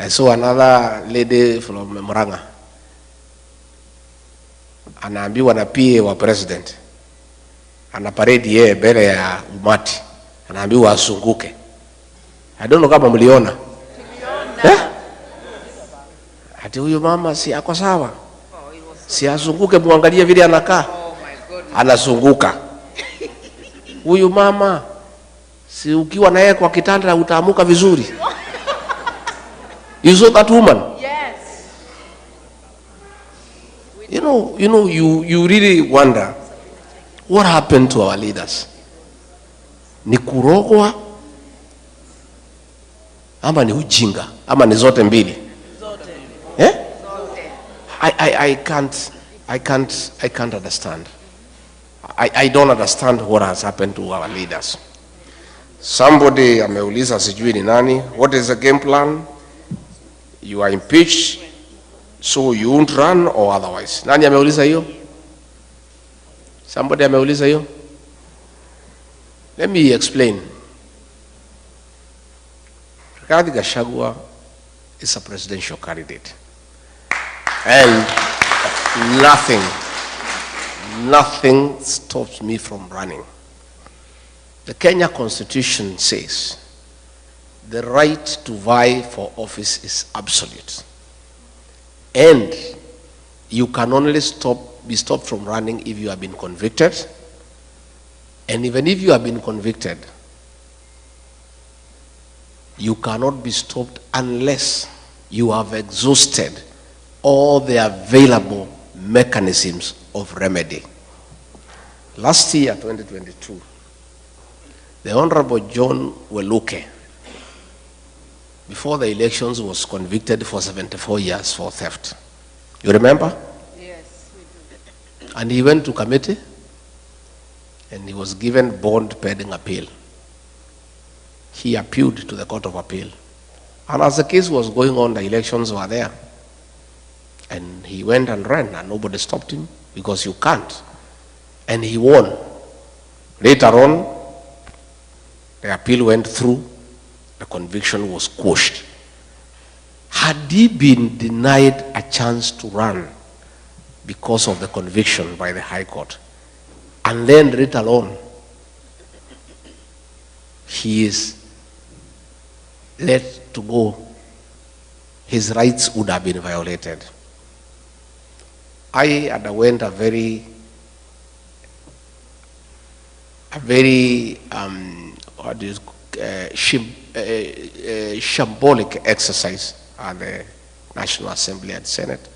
I saw another lady from Murang'a. Anaambiwa na PA wa president. Ana parade yeye mbele ya umati. Anaambiwa asunguke. I don't know kama mliona. Ati huyu mama si ako sawa. Si asunguke, muangalie vile anakaa. Anasunguka. Huyu mama si ukiwa na yeye kwa kitanda utaamuka vizuri. You saw that woman? Yes. You really wonder what happened to our leaders. Ni kurogwa ama ni ujinga ama ni zote mbili? Eh? I can't understand. I don't understand what has happened to our leaders. Somebody ameuliza sijui ni nani, what is the game plan? You are impeached, so you won't run or otherwise. Nani ameuliza hiyo? Somebody ameuliza hiyo? Let me explain. Gachagua is a presidential candidate. And nothing stops me from running. The Kenya Constitution says the right to vie for office is absolute. And you can only be stopped from running if you have been convicted. And even if you have been convicted, you cannot be stopped unless you have exhausted all the available mechanisms of remedy. Last year, 2022, the Honorable John Weluke, before the elections, was convicted for 74 years for theft. You remember? Yes, we do. And he went to committee and he was given bond pending appeal. He appealed to the Court of Appeal. And as the case was going on, the elections were there. And he went and ran and nobody stopped him because you can't. And he won. Later on, the appeal went through, the conviction was quashed. Had he been denied a chance to run because of the conviction by the High Court, and then later on, he is let to go, his rights would have been violated. I underwent a very shambolic exercise at the National Assembly and Senate.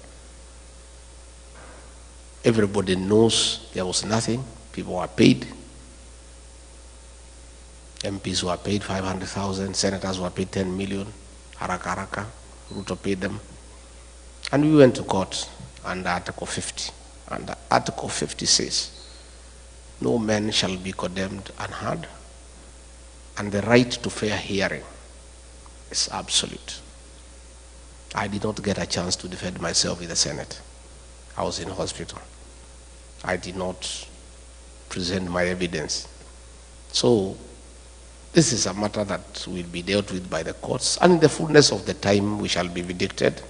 Everybody knows there was nothing. People were paid. MPs were paid 500,000, senators were paid 10 million. Haraka haraka, Ruto paid them. And we went to court under Article 50. And Article 50 says, no man shall be condemned unheard, and the right to fair hearing is absolute. I did not get a chance to defend myself in the Senate. I was in hospital. I did not present my evidence. So this is a matter that will be dealt with by the courts, and in the fullness of the time we shall be vindicated.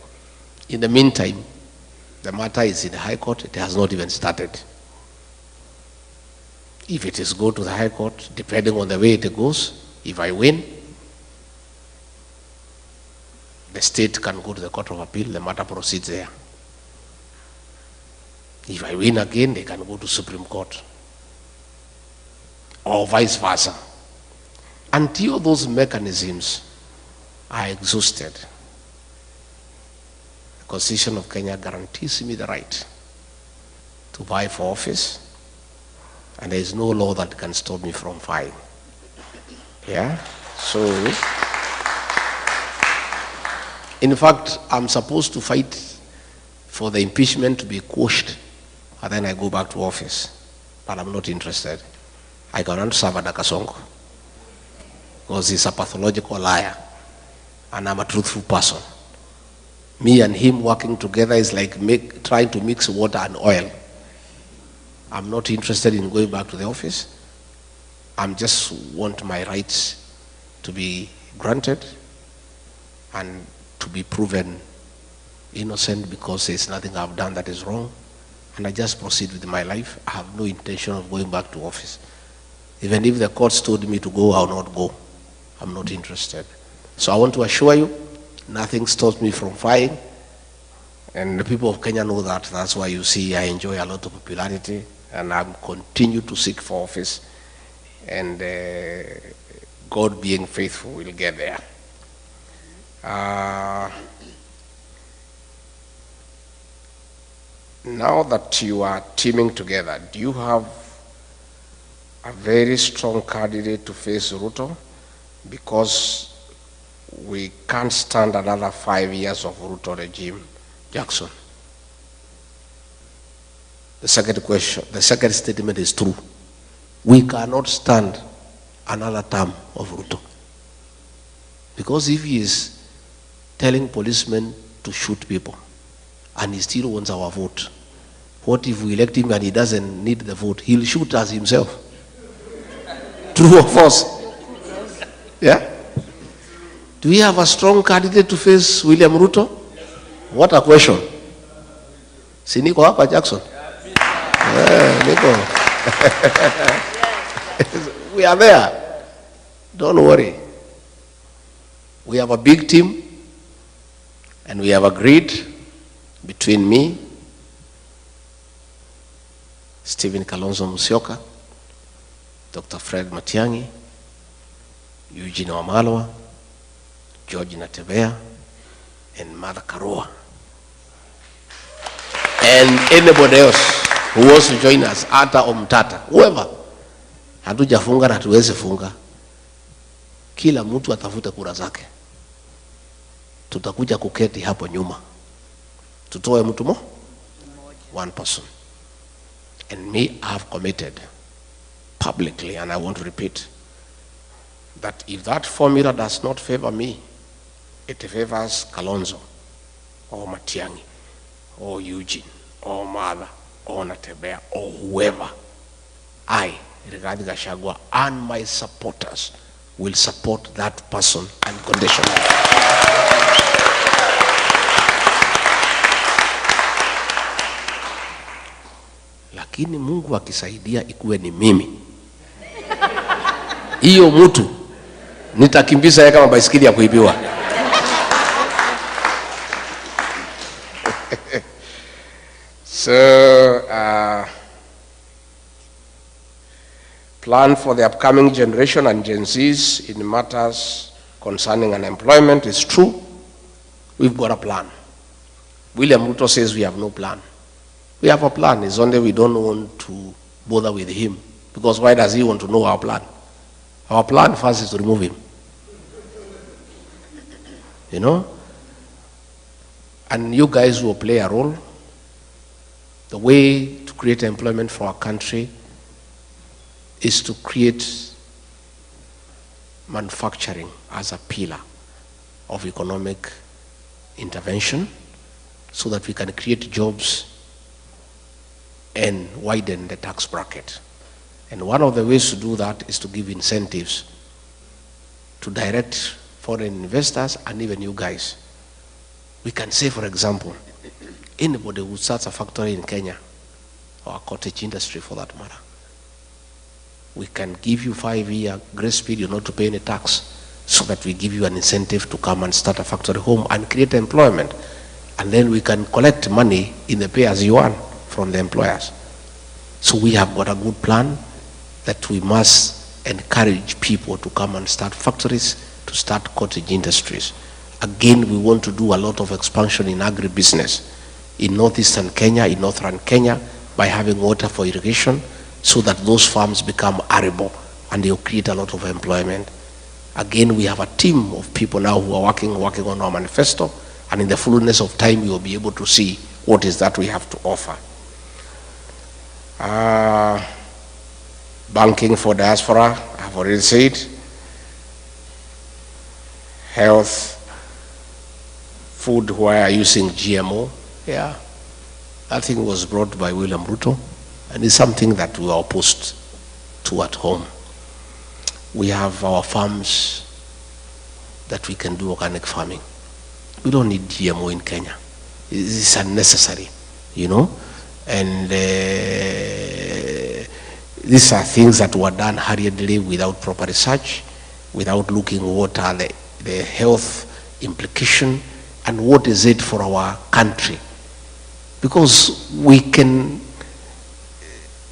In the meantime, the matter is in the High Court. It has not even started. If it is go to the High Court, depending on the way it goes, if I win, the state can go to the Court of Appeal, the matter proceeds there. If I win again, they can go to Supreme Court. Or vice versa. Until those mechanisms are exhausted, the Constitution of Kenya guarantees me the right to vie for office, and there is no law that can stop me from vying. Yeah? So, in fact, I'm supposed to fight for the impeachment to be quashed, and then I go back to office. But I'm not interested. I cannot serve under Kasongo, because he's a pathological liar, and I'm a truthful person. Me and him working together is like trying to mix water and oil. I'm not interested in going back to the office. I just want my rights to be granted and to be proven innocent because there's nothing I've done that is wrong. And I just proceed with my life. I have no intention of going back to office. Even if the courts told me to go, I'll not go. I'm not interested. So I want to assure you, nothing stops me from vying. And the people of Kenya know that. That's why you see I enjoy a lot of popularity, and I continue to seek for office. And God being faithful will get there. now that you are teaming together, do you have a very strong candidate to face Ruto? Because we can't stand another 5 years of Ruto regime. Jackson. The second statement is true. We cannot stand another term of Ruto. Because if he is telling policemen to shoot people and he still wants our vote, what if we elect him and he doesn't need the vote? He'll shoot us himself. True or false? Yeah? Do we have a strong candidate to face William Ruto? What a question. Si niko hapa Jackson? Yeah, niko. We are there. Don't worry. We have a big team and we have agreed between me, Stephen Kalonzo Musyoka, Dr. Fred Matiang'i, Eugene Wamalwa, George Natebea, and Mother Karua. And anybody else who wants to join us, Ata or Mtata, whoever. Hatujafunga na hatuwezi funga. Kila mtu atafute kura zake. Tutakuja kuketi hapo nyuma. Tutoe mtu mo? One person. And me, I have committed publicly, and I want to repeat, that if that formula does not favor me, it favors Kalonzo, or Matiang'i, or Eugene, or Mother, or Natebea, or whoever, I, regarding Gachagua, and my supporters will support that person unconditionally. Lakini Mungu akisaidia ikuwe ni mimi, hiyo mtu nitakimbiza yeye kama baisikeli ya kuibiwa. So, plan for the upcoming generation and Gen Zs in matters concerning unemployment is true. We've got a plan. William Ruto says we have no plan. We have a plan, it's only we don't want to bother with him. Because why does he want to know our plan? Our plan first is to remove him. You know? And you guys will play a role. The way to create employment for our country is to create manufacturing as a pillar of economic intervention so that we can create jobs and widen the tax bracket. And one of the ways to do that is to give incentives to direct foreign investors and even you guys. We can say, for example, anybody who starts a factory in Kenya, or a cottage industry for that matter, we can give you 5-year grace period not to pay any tax so that we give you an incentive to come and start a factory home and create employment. And then we can collect money in the pay-as-you-earn from the employers. So we have got a good plan that we must encourage people to come and start factories, to start cottage industries. Again, we want to do a lot of expansion in agribusiness in northeastern Kenya, in northern Kenya, by having water for irrigation, so that those farms become arable and they'll create a lot of employment. Again, we have a team of people now who are working on our manifesto, and in the fullness of time, we will be able to see what is that we have to offer. Banking for diaspora, I've already said. Health, food where using GMO, yeah. That thing was brought by William Ruto, and it's something that we are opposed to at home. We have our farms that we can do organic farming. We don't need GMO in Kenya. It's unnecessary, you know. And these are things that were done hurriedly without proper research, without looking what are the health implication and what is it for our country. Because we can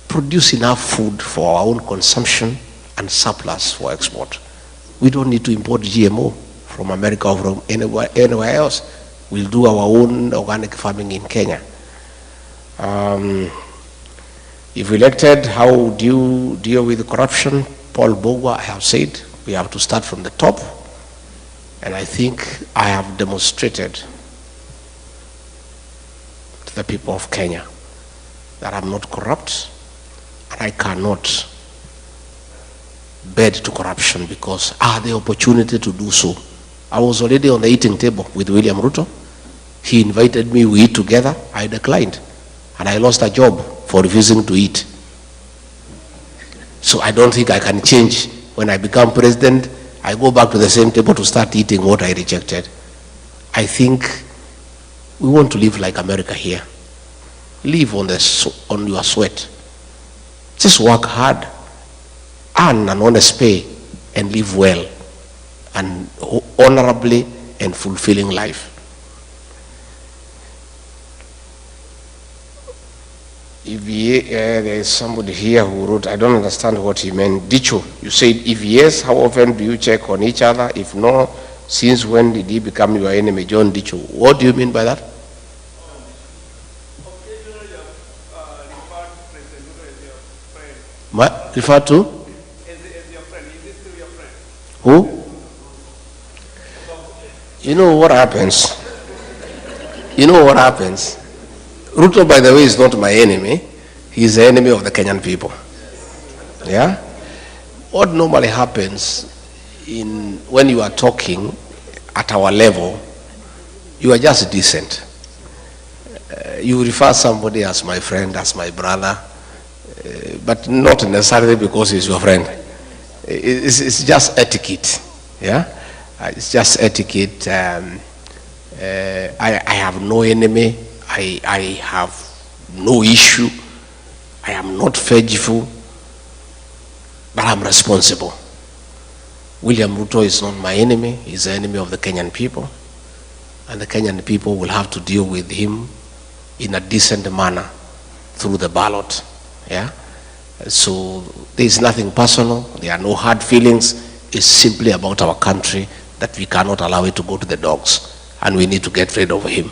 produce enough food for our own consumption and surplus for export. We don't need to import GMO from America or from anywhere else. We'll do our own organic farming in Kenya. If elected, how do you deal with corruption? Paul Bogwa, I have said, we have to start from the top. And I think I have demonstrated to the people of Kenya that I'm not corrupt, and I cannot bed to corruption because I had the opportunity to do so. I was already on the eating table with William Ruto. He invited me, we eat together. I declined, and I lost a job for refusing to eat. So I don't think I can change. When I become president, I go back to the same table to start eating what I rejected. I think we want to live like America here. Live on your sweat. Just work hard, earn an honest pay, and live well and honorably and fulfilling life. There is somebody here who wrote, I don't understand what he meant. Dicho, you said, if yes, how often do you check on each other? If no, since when did he become your enemy? John Dicho. What do you mean by that? Occasionally you have referred to President Ruto as your friend. Refer to? As your friend. Is this still your friend? Who? You know what happens? You know what happens? Ruto, by the way, is not my enemy. He is the enemy of the Kenyan people. Yeah? What normally happens when you are talking at our level, you are just decent. You refer somebody as my friend, as my brother, but not necessarily because he's your friend. It's just etiquette. Yeah? It's just etiquette. I have no enemy. I have no issue. I am not vengeful, but I'm responsible. William Ruto is not my enemy. He's the enemy of the Kenyan people. And the Kenyan people will have to deal with him in a decent manner through the ballot. Yeah? So there's nothing personal. There are no hard feelings. It's simply about our country that we cannot allow it to go to the dogs. And we need to get rid of him.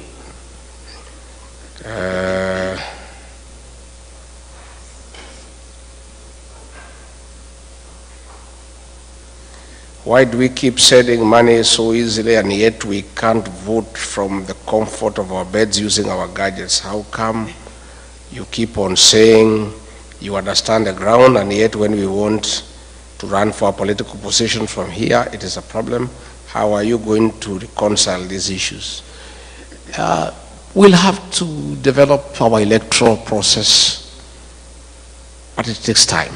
Why do we keep sending money so easily and yet we can't vote from the comfort of our beds using our gadgets? How come you keep on saying you understand the ground and yet when we want to run for a political position from here, it is a problem? How are you going to reconcile these issues? We'll have to develop our electoral process, but it takes time.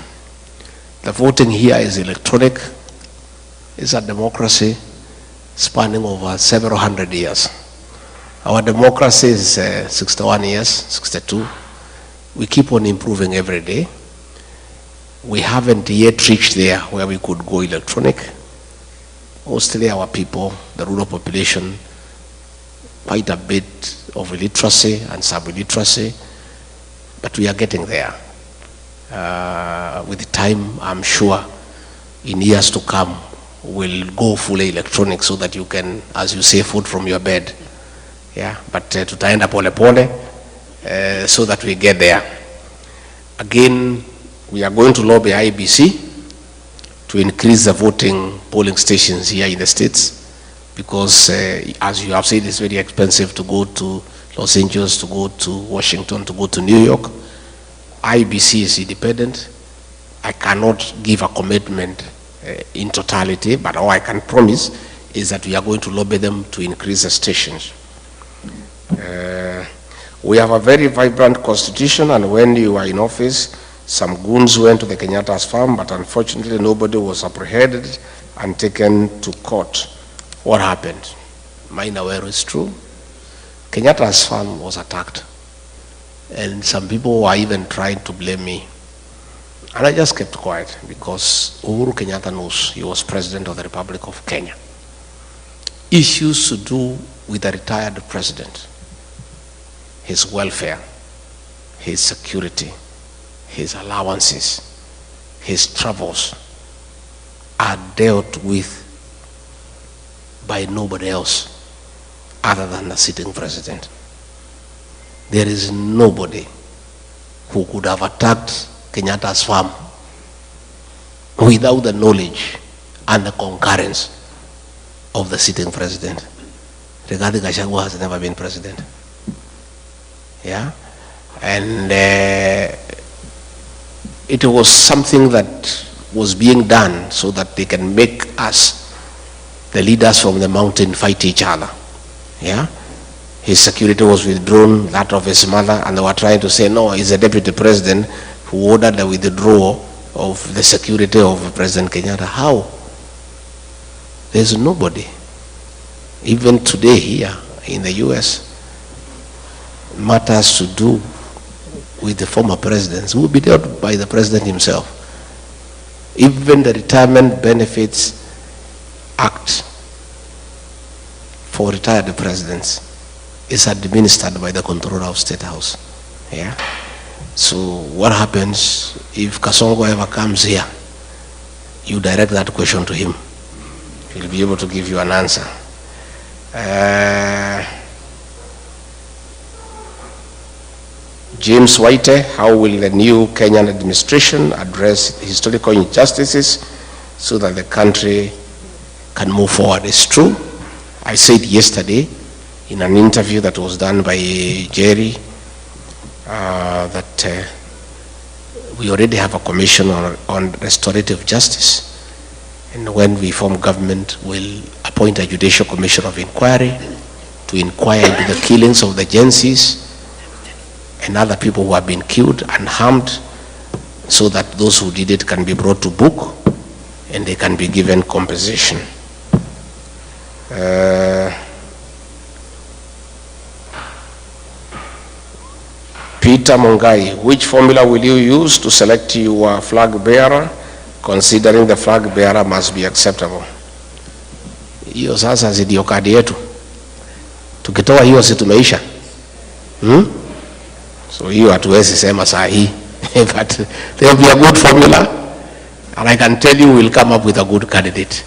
The voting here is electronic. It's a democracy spanning over several hundred years. Our democracy is 61 years, 62. We keep on improving every day. We haven't yet reached there where we could go electronic. Mostly our people, the rural population, quite a bit of illiteracy and sub-illiteracy, but we are getting there. With the time, I'm sure, in years to come, we'll go fully electronic so that you can, as you say, vote from your bed. Yeah, but tutaenda pole pole so that we get there. Again, we are going to lobby IBC to increase the voting polling stations here in the states because, as you have said, it's very expensive to go to Los Angeles, to go to Washington, to go to New York. IBC is independent. I cannot give a commitment in totality, but all I can promise is that we are going to lobby them to increase the stations. We have a very vibrant constitution, and when you were in office, some goons went to the Kenyatta's farm, but unfortunately nobody was apprehended and taken to court. What happened? Minawero is true. Kenyatta's farm was attacked, and some people were even trying to blame me. And I just kept quiet because Uhuru Kenyatta knows he was president of the Republic of Kenya. Issues to do with a retired president, his welfare, his security, his allowances, his travels are dealt with by nobody else other than the sitting president. There is nobody who could have attacked Kenyatta's farm without the knowledge and the concurrence of the sitting president. Regarding Gachagua has never been president. Yeah? And it was something that was being done so that they can make us, the leaders from the mountain, fight each other. Yeah? His security was withdrawn, that of his mother, and they were trying to say, no, he's a deputy president who ordered the withdrawal of the security of President Kenyatta. How? There's nobody. Even today here in the US, matters to do with the former presidents will be dealt by the president himself. Even the Retirement Benefits Act for retired presidents is administered by the Controller of State House. Yeah. So what happens if Kasongo ever comes here? You direct that question to him. He'll be able to give you an answer. James White, how will the new Kenyan administration address historical injustices so that the country can move forward? It's true. I said yesterday in an interview that was done by Jerry that we already have a commission on restorative justice. And when we form government, we'll appoint a judicial commission of inquiry to inquire into the killings of the Gensis and other people who have been killed and harmed, so that those who did it can be brought to book and they can be given compensation. Peter Mungai, which formula will you use to select your flag bearer, considering the flag bearer must be acceptable? Hiyo sasa ndio kadi yetu. Tukitoa hiyo si tumeisha. So hiyo hatuwezi sema saa hii. But there will be a good formula, and I can tell you we'll come up with a good candidate.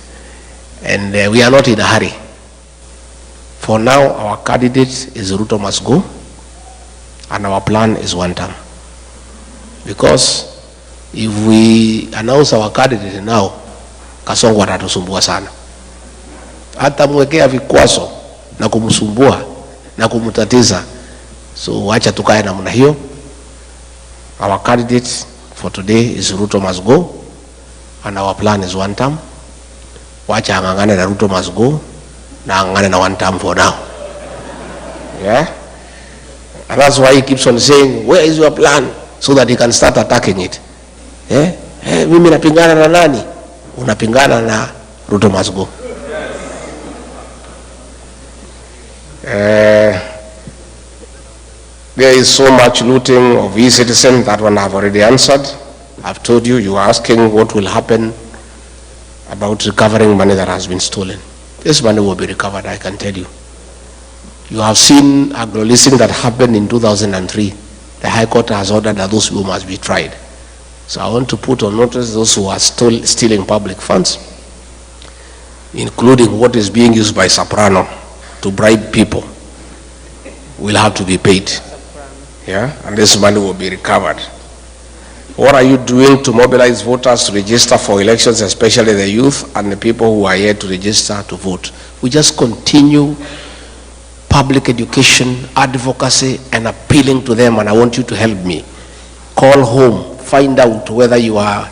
And we are not in a hurry. For now, our candidate is Ruto must go, and our plan is one term. Because if we announce our candidate now, Kasongo atatusumbua sana. Hata mwekea vikwazo na kumsumbua na kumutatiza. So wacha tukae namna hiyo. Our candidate for today is Ruto must go, and our plan is one term. Wacha angangane na Ruto must go, na angangane na one term for now. Yeah? And that's why he keeps on saying, where is your plan? So that he can start attacking it. Yeah? Mimi napingana na nani? Unapingana na Ruto must go. There is so much looting of e-citizens, that one I've already answered. I've told you, you are asking what will happen about recovering money that has been stolen. This money will be recovered, I can tell you. You have seen a releasing that happened in 2003. The High Court has ordered that those people must be tried. So I want to put on notice those who are still stealing public funds, including what is being used by Soprano to bribe people, will have to be paid. Yeah, and this money will be recovered. What are you doing to mobilize voters to register for elections, especially the youth and the people who are here to register to vote? We just continue public education, advocacy, and appealing to them, and I want you to help me. Call home, find out whether your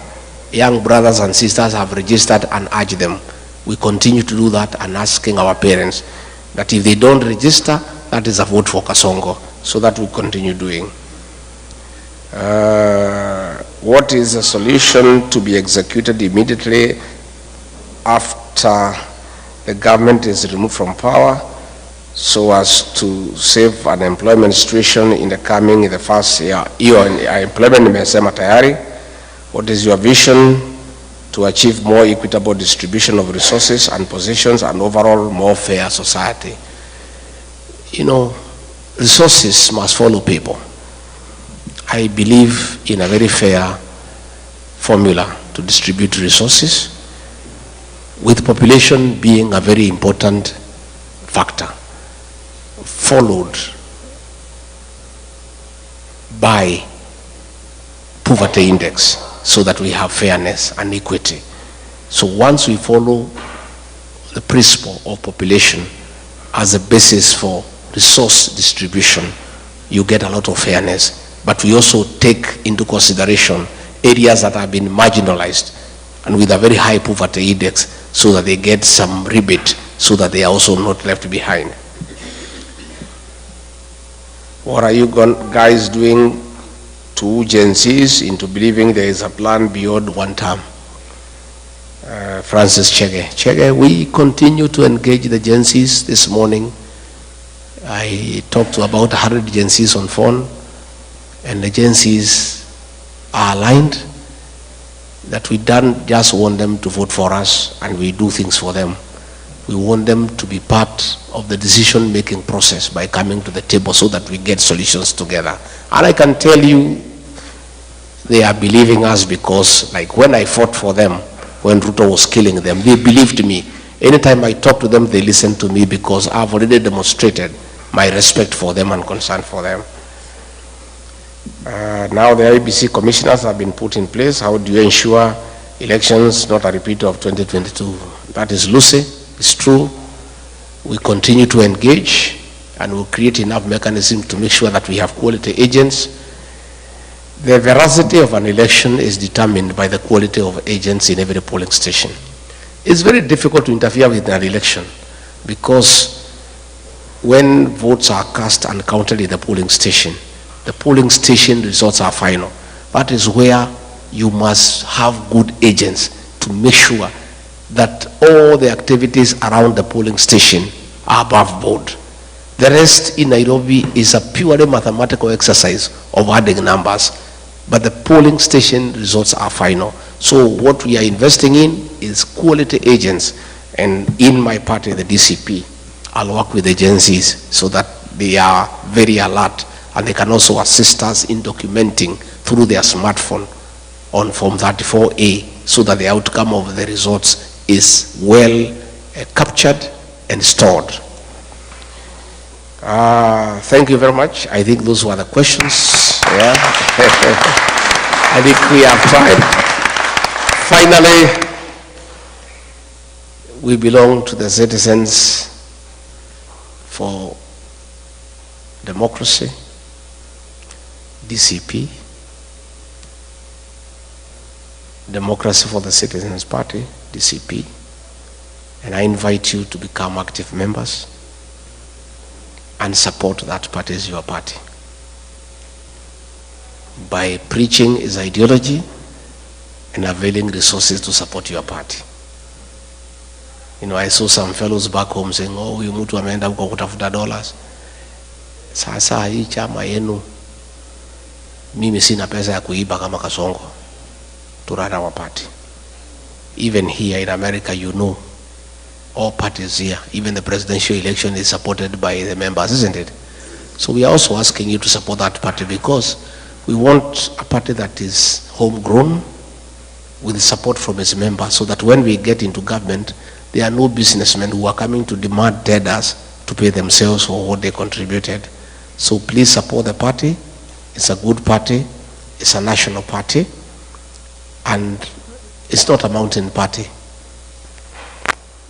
young brothers and sisters have registered, and urge them. We continue to do that, and asking our parents that if they don't register, that is a vote for Kasongo. So that we continue doing. What is a solution to be executed immediately after the government is removed from power, so as to save an employment situation in the first year? Employment imesema tayari. What is your vision to achieve more equitable distribution of resources and positions and overall more fair society? You know, resources must follow people. I believe in a very fair formula to distribute resources, with population being a very important factor, followed by poverty index so that we have fairness and equity. So once we follow the principle of population as a basis for resource distribution, you get a lot of fairness. But we also take into consideration areas that have been marginalized and with a very high poverty index so that they get some rebate so that they are also not left behind. What are you guys doing to Gen Zs into believing there is a plan beyond one term? Francis Chege. Chege, we continue to engage the Gen Zs. This morning I talked to about 100 Gen Zs on phone, and the Gen Zs are aligned that we don't just want them to vote for us and we do things for them. We want them to be part of the decision-making process by coming to the table so that we get solutions together. And I can tell you they are believing us because, like, when I fought for them, when Ruto was killing them, they believed me. Anytime I talk to them, they listen to me because I've already demonstrated my respect for them and concern for them. Now the IBC commissioners have been put in place. How do you ensure elections not a repeat of 2022? That is loosey. It's true. We continue to engage and we'll create enough mechanisms to make sure that we have quality agents. The veracity of an election is determined by the quality of agents in every polling station. It's very difficult to interfere with an election because when votes are cast and counted in the polling station results are final. That is where you must have good agents to make sure that all the activities around the polling station are above board. The rest in Nairobi is a purely mathematical exercise of adding numbers, but the polling station results are final. So what we are investing in is quality agents, and in my party, the DCP, I'll work with agencies so that they are very alert and they can also assist us in documenting through their smartphone on Form 34A so that the outcome of the results is well captured and stored. Thank you very much. I think those were the questions. Yeah. I think we have time. Finally, we belong to the Citizens for Democracy, DCP, Democracy for the Citizens Party, DCP, and I invite you to become active members and support that party as your party by preaching its ideology and availing resources to support your party. You know, I saw some fellows back home saying, oh, huyu mtu ameenda huko kutafuta dollars. Sasa hii chama yenu, mimi sina pesa ya kuiba kama Kasongo to run our party. Even here in America, you know, all parties here, even the presidential election is supported by the members, isn't it? So we are also asking you to support that party because we want a party that is homegrown with support from its members so that when we get into government, there are no businessmen who are coming to demand tenders to pay themselves for what they contributed. So please support the party. It's a good party. It's a national party. And it's not a mountain party.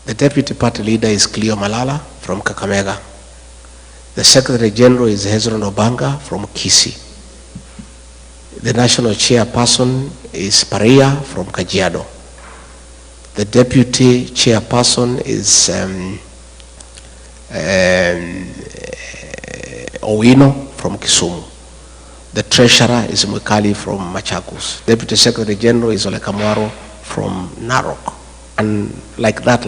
The deputy party leader is Cleo Malala from Kakamega. The secretary general is Hezron Obanga from Kisii. The national chairperson is Paria from Kajiado. The deputy chairperson is Owino from Kisumu. The treasurer is Mwikali from Machakos. Deputy secretary general is Ole Kamwaro from Narok. And like that.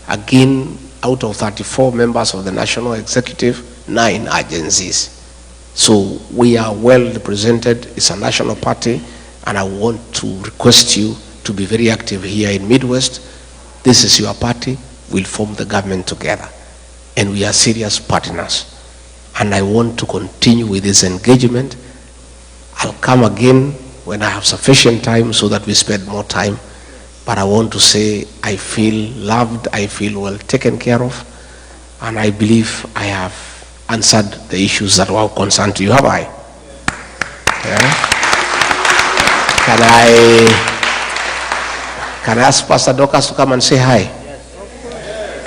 Again, out of 34 members of the national executive, 9 are agencies. So we are well represented. It's a national party, and I want to request you to be very active here in Midwest. This is your party. We'll form the government together, and we are serious partners. And I want to continue with this engagement. I'll come again when I have sufficient time so that we spend more time. But I want to say I feel loved, I feel well taken care of, and I believe I have answered the issues that were of concern to you. Have I? Yeah? Can I ask Pastor Dorcas to come and say hi?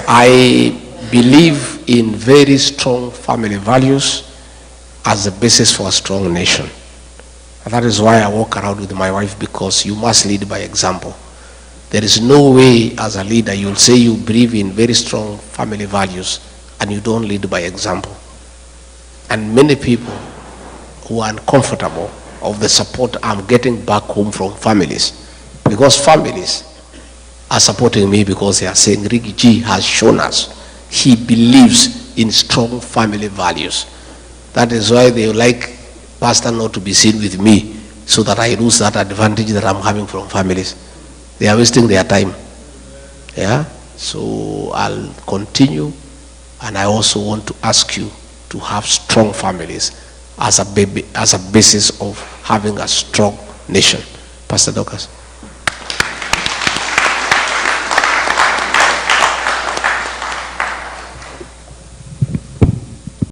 I believe in very strong family values as the basis for a strong nation. And that is why I walk around with my wife, because you must lead by example. There is no way as a leader you'll say you believe in very strong family values and you don't lead by example. And many people who are uncomfortable of the support I'm getting back home from families, because families are supporting me because they are saying Ricky G has shown us he believes in strong family values. That is why they like pastor not to be seen with me, so that I lose that advantage that I'm having from families. They are wasting their time. Yeah? So I'll continue, and I also want to ask you to have strong families as a basis of having a strong nation. Pastor Dorcas.